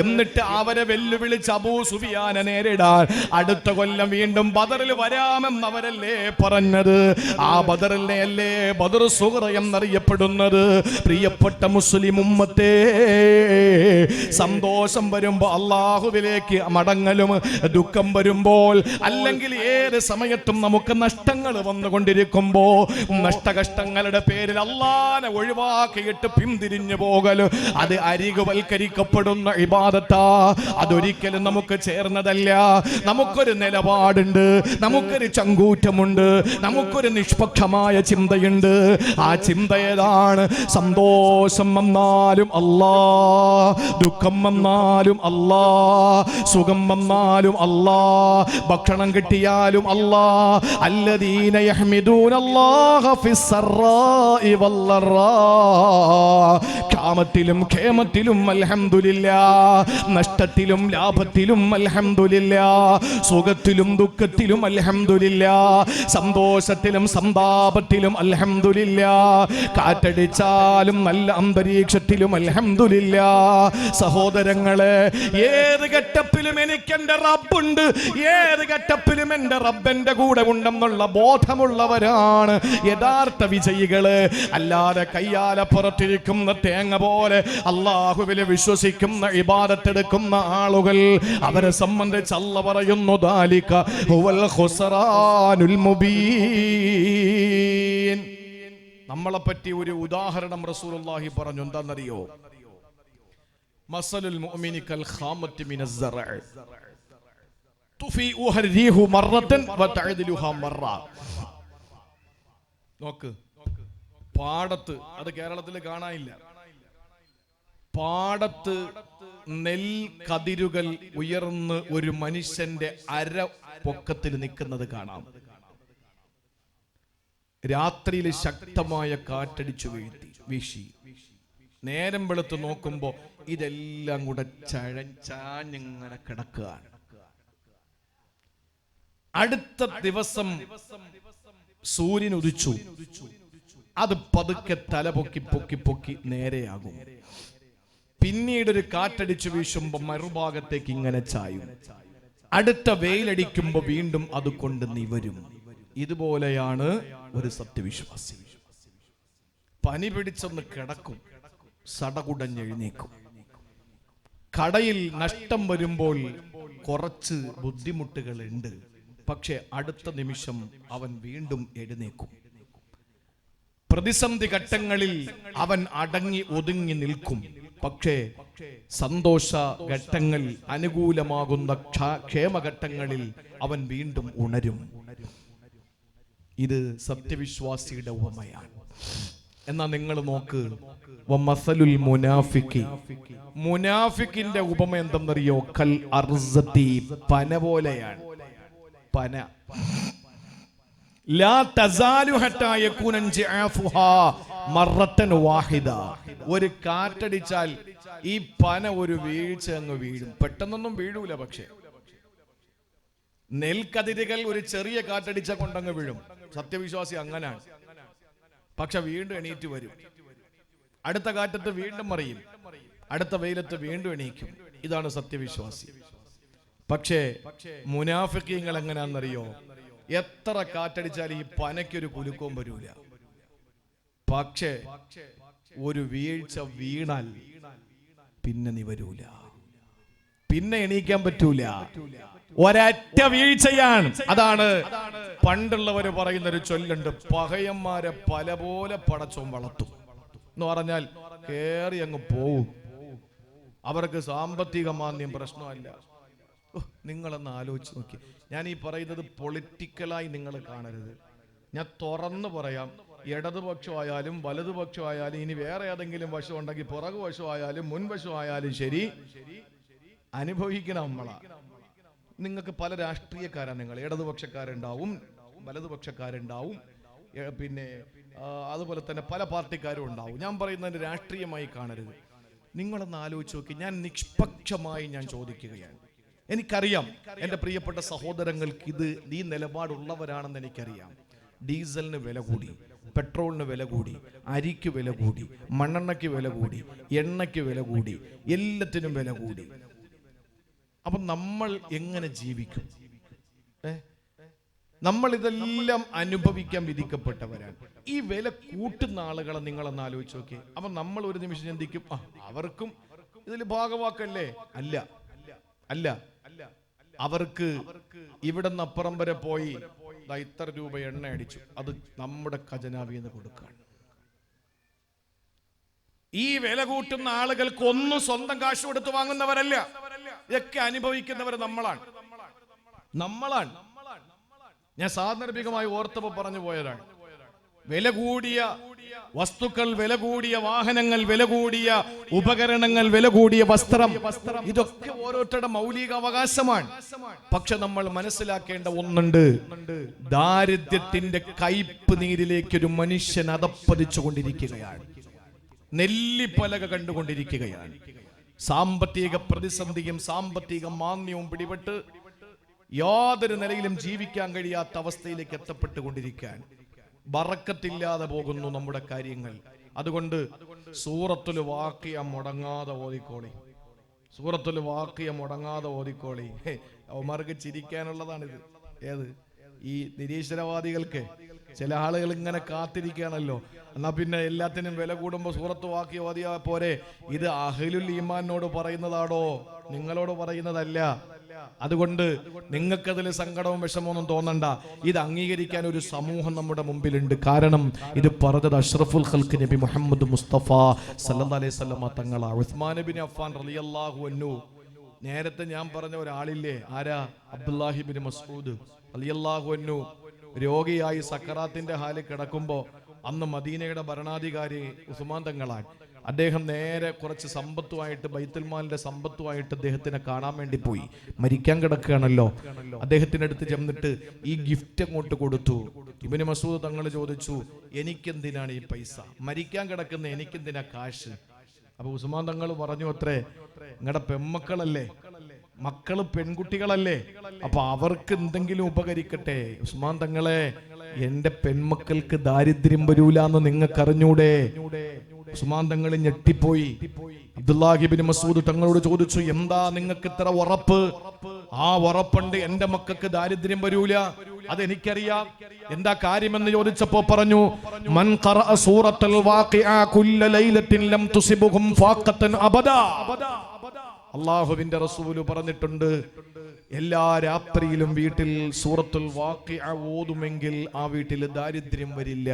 എന്നിട്ട് അവരെ വെല്ലുവിളിച്ച് അബൂ സുഫിയാനെ നേരിടാൻ അടുത്ത കൊല്ലം വീണ്ടും ബദറിൽ വരാമെന്നവരല്ലേ പറഞ്ഞത്. ആ ബദറിനെ അല്ലേ ബദർ സുഗ്റ എന്നറിയപ്പെടുന്നത്. പ്രിയപ്പെട്ട മുസ്ലിം ഉമ്മത്തെ, സന്തോഷം വരുമ്പോ അള്ളാഹുവിലേക്ക് മടങ്ങലും, ദുഃഖം വരുമ്പോൾ അല്ലെങ്കിൽ ഏത് സമയത്തും നമുക്ക് നഷ്ടങ്ങൾ വന്നുകൊണ്ടിരിക്കുമ്പോ നഷ്ടകഷ്ടങ്ങളുടെ പേരിൽ അള്ളാനെ ഒഴിവാക്കിയിട്ട് പിന്തിരിഞ്ഞു പോകലും അത് അരികുവൽക്കരിക്കപ്പെടുന്ന ഇബാദത്താ. അതൊരിക്കലും നമുക്ക് ചേർന്നതല്ല. നമുക്കൊരു നിലപാടുണ്ട്, നമുക്കൊരു ചങ്കൂറ്റമുണ്ട്, നമുക്കൊരു നിഷ്പക്ഷമായ ചിന്തയുണ്ട്. ആ ചിന്ത ഏതാണ്? സന്തോഷം വന്നാലും അല്ലാ, ദുഃഖം വന്നാലും അല്ലാ, സുഖം വന്നാലും അല്ലാ, ഭക്ഷണം കിട്ടിയാലും അല്ലാ. അല്ലദീന യഹ്മിദൂനല്ലാഹ ഫിസ്സറാഇ വല്ലറാ, ക്ഷാമത്തിലും ഖേമത്തിലും അൽഹംദുലില്ലാഹ്, നഷ്ടത്തിലും ലാഭത്തിലും അൽഹംദുലില്ലാഹ്, സുഖത്തിലും ദുഃഖത്തിലും അൽഹംദുലില്ലാഹ്, സന്തോഷത്തിലും സന്താപത്തിലും അൽഹംദുലില്ലാഹ്, കാറ്റടിച്ചാലും നല്ല അന്തരീക്ഷത്തിലും അൽഹംദുലില്ലാഹ്. സഹോദരങ്ങളെ, ഏത് ഘട്ടത്തിലും എനിക്ക് എന്റെ റബ്ബുണ്ട്, ഏത് ഘട്ടത്തിലും എന്റെ റബ്ബന്റെ കൂടെ ഉണ്ടെന്നുള്ള ബോധമുള്ളവരാണ് യഥാർത്ഥ വിജയികള്. അല്ലാതെ കയ്യാലെ പുറത്തിരിക്കുന്ന തേങ്ങ പോലെ അല്ലാഹുവിൽ വിശ്വസിക്കുന്ന ഇബാദത്തെടുക്കുന്ന ആളുകൾ, അവരെ സംബന്ധിച്ച് അല്ലാഹു പറയുന്നു ദാലിക ഹുവൽ ഖുസ്റാനുൽ മുബീൻ. നമ്മളെ പറ്റി ഒരു ഉദാഹരണം റസൂലുള്ളാഹി പറഞ്ഞു. എന്താണെന്നറിയോ? മസലുൽ മുഅ്മിനി കൽ ഖാമത്തി മിനസ് സറഅ തുഫീഉഹ റീഹു മറത്തൻ വതഅദിലുഹ മറ. നോക്ക്, പാടത്ത്, അത് കേരളത്തിൽ കാണാനില്ല, പാടത്ത് നെൽക്കതിരുകൾ ഉയർന്ന് ഒരു മനുഷ്യന്റെ അര പൊക്കത്തിൽ നിൽക്കുന്നത് കാണാം. രാത്രിയിൽ ശക്തമായ കാറ്റടിച്ചു വീശി. നേരം വെളുത്ത് നോക്കുമ്പോ ഇതെല്ലാം കൂടെ ചാഞ്ഞിങ്ങനെ കിടക്കുകയാണ്. അടുത്ത ദിവസം സൂര്യൻ ഉദിച്ചു. അത് പതുക്കെ തല പൊക്കി നേരെയാകും. പിന്നീട് ഒരു കാറ്റടിച്ചു വീശുമ്പോ മറുഭാഗത്തേക്ക് ഇങ്ങനെ ചായും. അടുത്ത വെയിലടിക്കുമ്പോ വീണ്ടും അത് കൊണ്ട് നിവരും. ഇതുപോലെയാണ് ഒരു സത്യവിശ്വാസി. പനി പിടിച്ചൊന്ന് കിടക്കും, സടകുടഞ്ഞെഴുന്നേക്കും. കടയിൽ നഷ്ടം വരുമ്പോൾ കുറച്ച് ബുദ്ധിമുട്ടുകളുണ്ട്, പക്ഷെ അടുത്ത നിമിഷം അവൻ വീണ്ടും എഴുന്നേക്കും. പ്രതിസന്ധി ഘട്ടങ്ങളിൽ അവൻ അടങ്ങി ഒതുങ്ങി നിൽക്കും, പക്ഷേ സന്തോഷ ഘട്ടങ്ങൾ, അനുകൂലമാകുന്ന ക്ഷേമഘട്ടങ്ങളിൽ അവൻ വീണ്ടും ഉണരും. ഇത് സത്യവിശ്വാസിയുടെ ഉപമയാണ്. എന്നാ നിങ്ങൾ നോക്ക്, വമസലുൽ മുനാഫിഖി, മുനാഫിക്കിന്റെ ഉപമ എന്തെന്നറിയോ? കൽ അർസതി, പന പോലെയാണ്. പന ലാ തസാലു ഹത്താ യകൂന ജഅഫുഹാ മറത്തൻ വാഹിദ. ഒരു കാറ്റടിച്ചാൽ ഈ പന ഒരു വീഴ്ച അങ്ങ് വീഴും. പെട്ടെന്നൊന്നും വീഴൂല, പക്ഷെ നെൽക്കതിരുകൾ ഒരു ചെറിയ കാറ്റടിച്ച കൊണ്ടങ്ങ് വീഴും. സത്യവിശ്വാസി അങ്ങനാണ്. പക്ഷെ വീണ്ടും എണീറ്റ് വരും. അടുത്ത കാറ്റത്ത് വീണ്ടും മറിയും, അടുത്ത വെയിലത്ത് വീണ്ടും എണീക്കും. ഇതാണ് സത്യവിശ്വാസി. പക്ഷേ മുനാഫിഖീങ്ങൾ എങ്ങനെയാണെന്നറിയോ? എത്ര കാറ്റടിച്ചാൽ ഈ പനയ്ക്കൊരു കുലുക്കവും വരൂല. പക്ഷേ ഒരു വീഴ്ച വീണാൽ പിന്നെ നിവരൂല, പിന്നെ എണീക്കാൻ പറ്റൂല. ഒരൊറ്റ വീഴ്ചയാണ്. അതാണ് പണ്ടുള്ളവര് പറയുന്ന ഒരു ചൊല്ലുണ്ട്, പകയന്മാരെ പല പോലെ പടച്ചോൻ വളർത്തും എന്ന് പറഞ്ഞാൽ കേറി അങ്ങ് പോവും. അവർക്ക് സാമ്പത്തിക മാന്ദ്യം പ്രശ്നമല്ല. നിങ്ങളൊന്ന് ആലോചിച്ച് നോക്കി. ഞാൻ ഈ പറയുന്നത് പൊളിറ്റിക്കലായി നിങ്ങൾ കാണരുത്. ഞാൻ തുറന്നു പറയാം, ഇടതുപക്ഷമായാലും വലതുപക്ഷമായാലും ഇനി വേറെ ഏതെങ്കിലും വശം ഉണ്ടെങ്കിൽ പുറകു വശമായാലും മുൻവശമായാലും ശരി, അനുഭവിക്കണം നമ്മളാ. നിങ്ങൾക്ക് പല രാഷ്ട്രീയക്കാരാണ്. നിങ്ങൾ ഇടതുപക്ഷക്കാരുണ്ടാവും, വലതുപക്ഷക്കാരുണ്ടാവും, പിന്നെ അതുപോലെ തന്നെ പല പാർട്ടിക്കാരും ഉണ്ടാവും. ഞാൻ പറയുന്നതിന് രാഷ്ട്രീയമായി കാണരുത്. നിങ്ങളൊന്ന് ആലോചിച്ച് നോക്കി. ഞാൻ നിഷ്പക്ഷമായി ഞാൻ ചോദിക്കുകയാണ്. എനിക്കറിയാം എൻ്റെ പ്രിയപ്പെട്ട സഹോദരങ്ങൾക്ക് ഇത് ഈ നിലപാടുള്ളവരാണെന്ന് എനിക്കറിയാം. ഡീസലിന് വില കൂടി, പെട്രോളിന് വില കൂടി, അരിക്ക് വില കൂടി, മണ്ണെണ്ണയ്ക്ക് വില കൂടി, എണ്ണയ്ക്ക് വില കൂടി, എല്ലാത്തിനും വില കൂടി. അപ്പൊ നമ്മൾ എങ്ങനെ ജീവിക്കും? നമ്മൾ ഇതെല്ലാം അനുഭവിക്കാൻ വിധിക്കപ്പെട്ടവരാണ്. ഈ വില കൂട്ടുന്ന ആളുകളെ നിങ്ങളൊന്ന് ആലോചിച്ച് നോക്കി. അപ്പൊ നമ്മൾ ഒരു നിമിഷം ചിന്തിക്കും, അവർക്കും ഇതിൽ ഭാഗവാക്കല്ലേ? അല്ല അല്ല, അവർക്ക് ഇവിടെ നിന്ന് അപ്പുറം വരെ പോയി ഇത്ര രൂപ എണ്ണ അടിച്ചു, അത് നമ്മുടെ ഖജനാവിൽ നിന്ന് കൊടുക്കാണ്. ഈ വില കൂട്ടുന്ന ആളുകൾക്ക് ഒന്നും സ്വന്തം കാശ് കൊടുത്ത് വാങ്ങുന്നവരല്ല. ഇതൊക്കെ അനുഭവിക്കുന്നവർ നമ്മളാണ്. ഞാൻ സാന്ദർഭികമായി ഓർത്തപ്പോ പറഞ്ഞു പോയതാണ്. വില കൂടിയ വസ്തുക്കൾ, വില കൂടിയ വാഹനങ്ങൾ, വില കൂടിയ ഉപകരണങ്ങൾ, വില കൂടിയ വസ്ത്രം, ഇതൊക്കെ ഓരോരുത്തരുടെ മൗലിക അവകാശമാണ്. പക്ഷെ നമ്മൾ മനസ്സിലാക്കേണ്ട ഒന്നുണ്ട്, ദാരിദ്ര്യത്തിന്റെ കയ്പ് നീരിലേക്ക് ഒരു മനുഷ്യൻ അതപ്പതിച്ചു കൊണ്ടിരിക്കുകയാണ്, നെല്ലിപ്പലക കണ്ടുകൊണ്ടിരിക്കുകയാണ്. സാമ്പത്തിക പ്രതിസന്ധിയും സാമ്പത്തിക മാന്ദ്യവും പിടിപെട്ട് യാതൊരു നിലയിലും ജീവിക്കാൻ കഴിയാത്ത അവസ്ഥയിലേക്ക് എത്തപ്പെട്ടുകൊണ്ടിരിക്കാൻ. ബറക്കത്തില്ലാതെ പോകുന്നു നമ്മുടെ കാര്യങ്ങൾ. അതുകൊണ്ട് സൂറത്തുൽ വാഖിയ മുടങ്ങാതെ ഓതിക്കോളി, സൂറത്തുൽ വാഖിയ മുടങ്ങാതെ ഓതിക്കോളി. അവന്മാർക്ക് ചിരിക്കാനുള്ളതാണിത്. ഏത്? ഈ നിരീശ്വരവാദികൾക്ക്. ചില ആളുകൾ ഇങ്ങനെ കാത്തിരിക്കുകയാണല്ലോ, എന്നാ പിന്നെ എല്ലാത്തിനും വില കൂടുമ്പോൾ സൂറത്ത് വാഖിയ ഓതിയാ പോരെ. ഇത് അഹ്ലുൽ ഈമാനോട് പറയുന്നതാണോ? നിങ്ങളോട് പറയുന്നതല്ല. അതുകൊണ്ട് നിങ്ങൾക്കതിൽ സങ്കടവും വിഷമമൊന്നും തോന്നണ്ട. ഇത് അംഗീകരിക്കാൻ ഒരു സമൂഹം നമ്മുടെ മുമ്പിലുണ്ട്. കാരണം ഇത് പറഞ്ഞത് അഷ്റഫുൽ ഖൽഖ് നബി മുഹമ്മദ് മുസ്തഫ സല്ലല്ലാഹു അലൈഹി വസല്ലം തങ്ങളാണ്. ഉസ്മാൻ ഇബ്നു അഫ്ഫാൻ റളിയല്ലാഹു അൻഹു. നേരത്തെ ഞാൻ പറഞ്ഞ ഒരാളില്ലേ, ആരാ? അബ്ദുല്ലാഹി ഇബ്നു മസ്ഊദ് റളിയല്ലാഹു അൻഹു രോഗിയായി സക്കറാത്തിന്റെ ഹാലിൽ കിടക്കുമ്പോ അന്ന് മദീനയുടെ ഭരണാധികാരി ഉസ്മാൻ തങ്ങളാണ്. അദ്ദേഹം നേരെ കുറച്ച് സമ്പത്തുമായിട്ട് ബൈത്തുൽമാലിന്റെ സമ്പത്തുമായിട്ട് അദ്ദേഹത്തിനെ കാണാൻ വേണ്ടി പോയി. മരിക്കാൻ കിടക്കുകയാണല്ലോ. അദ്ദേഹത്തിന്റെ അടുത്ത് ചെന്നിട്ട് ഈ ഗിഫ്റ്റ് അങ്ങോട്ട് കൊടുത്തു. ഇബ്നു മസ്ഊദ് തങ്ങൾ ചോദിച്ചു, എനിക്കെന്തിനാണ് ഈ പൈസ? മരിക്കാൻ കിടക്കുന്ന എനിക്കെന്തിനാ കാശ്? അപ്പൊ ഉസ്മാൻ തങ്ങൾ പറഞ്ഞു, അത്രേ, നിങ്ങളുടെ പെൺമക്കളല്ലേ, മക്കള് പെൺകുട്ടികളല്ലേ, അപ്പൊ അവർക്ക് എന്തെങ്കിലും ഉപകരിക്കട്ടെ. ഉസ്മാൻ തങ്ങളെ, എന്റെ പെൺമക്കൾക്ക് ദാരിദ്ര്യം വരൂലെന്ന് നിങ്ങൾക്ക് അറിഞ്ഞൂടെ? ഉസ്മാൻ തങ്ങൾ ഞെട്ടിപ്പോയി. അബ്ദുല്ലാഹി ഇബ്നു മസ്ഊദ് തങ്ങളോട് ചോദിച്ചു, എന്താ നിങ്ങൾക്ക് ഇത്ര ഉറപ്പ്? ആ ഉറപ്പുണ്ട്, എന്റെ മക്കൾക്ക് ദാരിദ്ര്യം വരൂല, അതെനിക്കറിയാം. എന്താ കാര്യമെന്ന് ചോദിച്ചപ്പോ പറഞ്ഞു, മൻ ഖറഅ സൂറത്തുൽ വാഖിഅ കുല്ല ലൈലത്തിൻ ലം തുസിബുഹും ഫാഖത്തൻ അബദാ. അല്ലാഹുവിന്റെ റസൂല് പറഞ്ഞിട്ടുണ്ട്, എല്ലാ രാത്രിയിലും വീട്ടിൽ സൂറത്തുൽ വാഖിഅ ഓതുമെങ്കിൽ ആ വീട്ടിൽ ദാരിദ്ര്യം വരില്ല.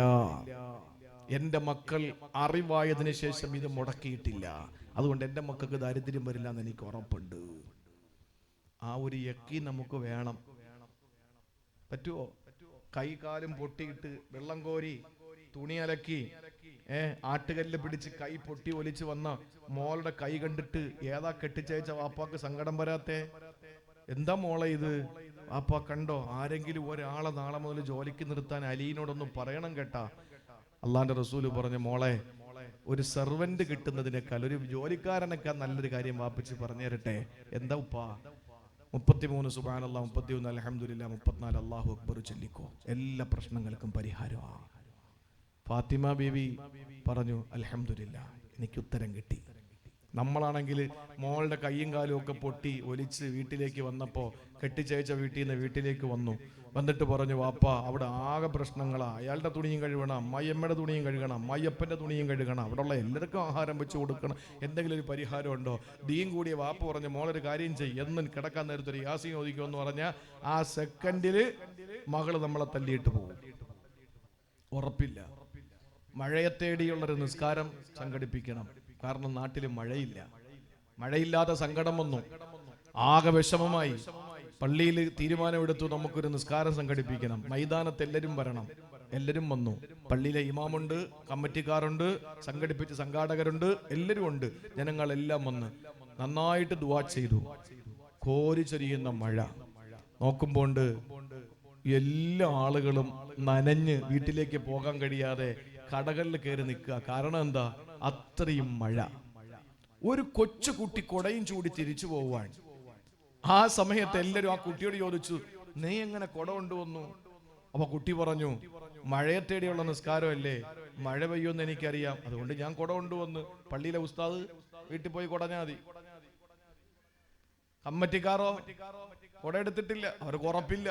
എന്റെ മക്കൾ അറിവായതിനു ശേഷം ഇത് മുടക്കിയിട്ടില്ല, അതുകൊണ്ട് എന്റെ മക്കൾക്ക് ദാരിദ്ര്യം വരില്ല എന്ന് എനിക്ക് ഉറപ്പുണ്ട്. ആ ഒരു യക്കീൻ നമുക്ക് വേണം. പറ്റുമോ? കൈ കാലും പൊട്ടിയിട്ട് വെള്ളം കോരി തുണി അലക്കി ആട്ടുകല്ല് പിടിച്ച് കൈ പൊട്ടി ഒലിച്ച് വന്ന മോളുടെ കൈ കണ്ടിട്ട് ഏതാ കെട്ടിച്ചയച്ച വാപ്പാക്ക് സങ്കടം വരാത്തെ? എന്താ മോളെ ഇത്? വാപ്പാ കണ്ടോ, ആരെങ്കിലും ഒരാളെ നാളെ മുതൽ ജോലിക്ക് നിർത്താൻ അലീനോടൊന്നും പറയണം കേട്ടാ. അള്ളാന്റെ റസൂല് പറഞ്ഞു, മോളെ, ഒരു സെർവന്റ് കിട്ടുന്നതിനേക്കാൾ ഒരു ജോലിക്കാരനേക്കാൾ നല്ലൊരു കാര്യം വാപ്പിച്ച് പറഞ്ഞു തരട്ടെ. എന്താ ഉപ്പാ? 33 സുബ്ഹാനല്ലാഹ്, 31 അൽഹംദുലില്ലാഹ്, 34 അല്ലാഹു അക്ബർ ചൊല്ലിക്കോ, എല്ലാ പ്രശ്നങ്ങൾക്കും പരിഹാരമാണ്. ഫാത്തിമ ബീവി പറഞ്ഞു, അൽഹംദുലില്ലാഹ്, എനിക്ക് ഉത്തരം കിട്ടി. നമ്മളാണെങ്കിൽ മോളുടെ കയ്യും കാലും ഒക്കെ പൊട്ടി ഒലിച്ച് വീട്ടിലേക്ക് വന്നപ്പോ, കെട്ടിച്ചയച്ച വീട്ടിൽ നിന്ന് വീട്ടിലേക്ക് വന്നിട്ട് പറഞ്ഞു, വാപ്പ അവിടെ ആകെ പ്രശ്നങ്ങളാ, അയാളുടെ തുണിയും കഴുകണം, അമ്മായിയമ്മയുടെ തുണിയും കഴുകണം, അമ്മായിയപ്പന്റെ തുണിയും കഴുകണം, അവിടെ ഉള്ള എല്ലാവർക്കും ആഹാരം വെച്ച് കൊടുക്കണം, എന്തെങ്കിലും ഒരു പരിഹാരം ഉണ്ടോ? ദീൻ കൂടിയ വാപ്പ പറഞ്ഞു, മോളൊരു കാര്യം ചെയ്യും, എന്നും കിടക്കാൻ നേരത്തെ ഒരു യാസീൻ ഓദിക്കുമെന്ന് പറഞ്ഞാൽ ആ സെക്കൻഡില് മകള് നമ്മളെ തല്ലിയിട്ട് പോകും. ഉറപ്പില്ല. മഴയെ തേടിയുള്ളൊരു നിസ്കാരം സംഘടിപ്പിക്കണം. കാരണം നാട്ടിൽ മഴയില്ല. മഴയില്ലാതെ സങ്കടം വന്നു, ആകെ വിഷമമായി. പള്ളിയിൽ തീരുമാനമെടുത്തു, നമുക്കൊരു നിസ്കാരം സംഘടിപ്പിക്കണം, മൈതാനത്ത് എല്ലാവരും വരണം. എല്ലാവരും വന്നു. പള്ളിയിലെ ഇമാമുണ്ട്, കമ്മിറ്റിക്കാരുണ്ട്, സംഘടിപ്പിച്ച സംഘാടകരുണ്ട്, എല്ലാവരും ഉണ്ട്. ജനങ്ങളെല്ലാം വന്ന് നന്നായിട്ട് ദുആ ചെയ്തു. കോരിച്ചൊരിയുന്ന മഴ നോക്കുമ്പോണ്ട് എല്ലാ ആളുകളും നനഞ്ഞ് വീട്ടിലേക്ക് പോകാൻ കഴിയാതെ കടകളിൽ കയറി നിൽക്കുക. കാരണം എന്താ? അത്രയും മഴ. ഒരു കൊച്ചുകുട്ടി കൊടയും ചൂടി തിരിച്ചു പോവാൻ. ആ സമയത്ത് എല്ലാവരും ആ കുട്ടിയോട് ചോദിച്ചു, നീ എങ്ങനെ കൊട കൊണ്ടുവന്നു? അപ്പൊ കുട്ടി പറഞ്ഞു, മഴയെ തേടിയുള്ള നിസ്കാരമല്ലേ, മഴ പെയ്യുമെന്ന് എനിക്കറിയാം, അതുകൊണ്ട് ഞാൻ കൊട കൊണ്ടുവന്ന്. പള്ളിയിലെ ഉസ്താദ് വീട്ടിൽ പോയി കൊടഞ്ഞാ മതി. കമ്മറ്റിക്കാരോ കൊട എടുത്തിട്ടില്ല, അവർക്ക് ഉറപ്പില്ല.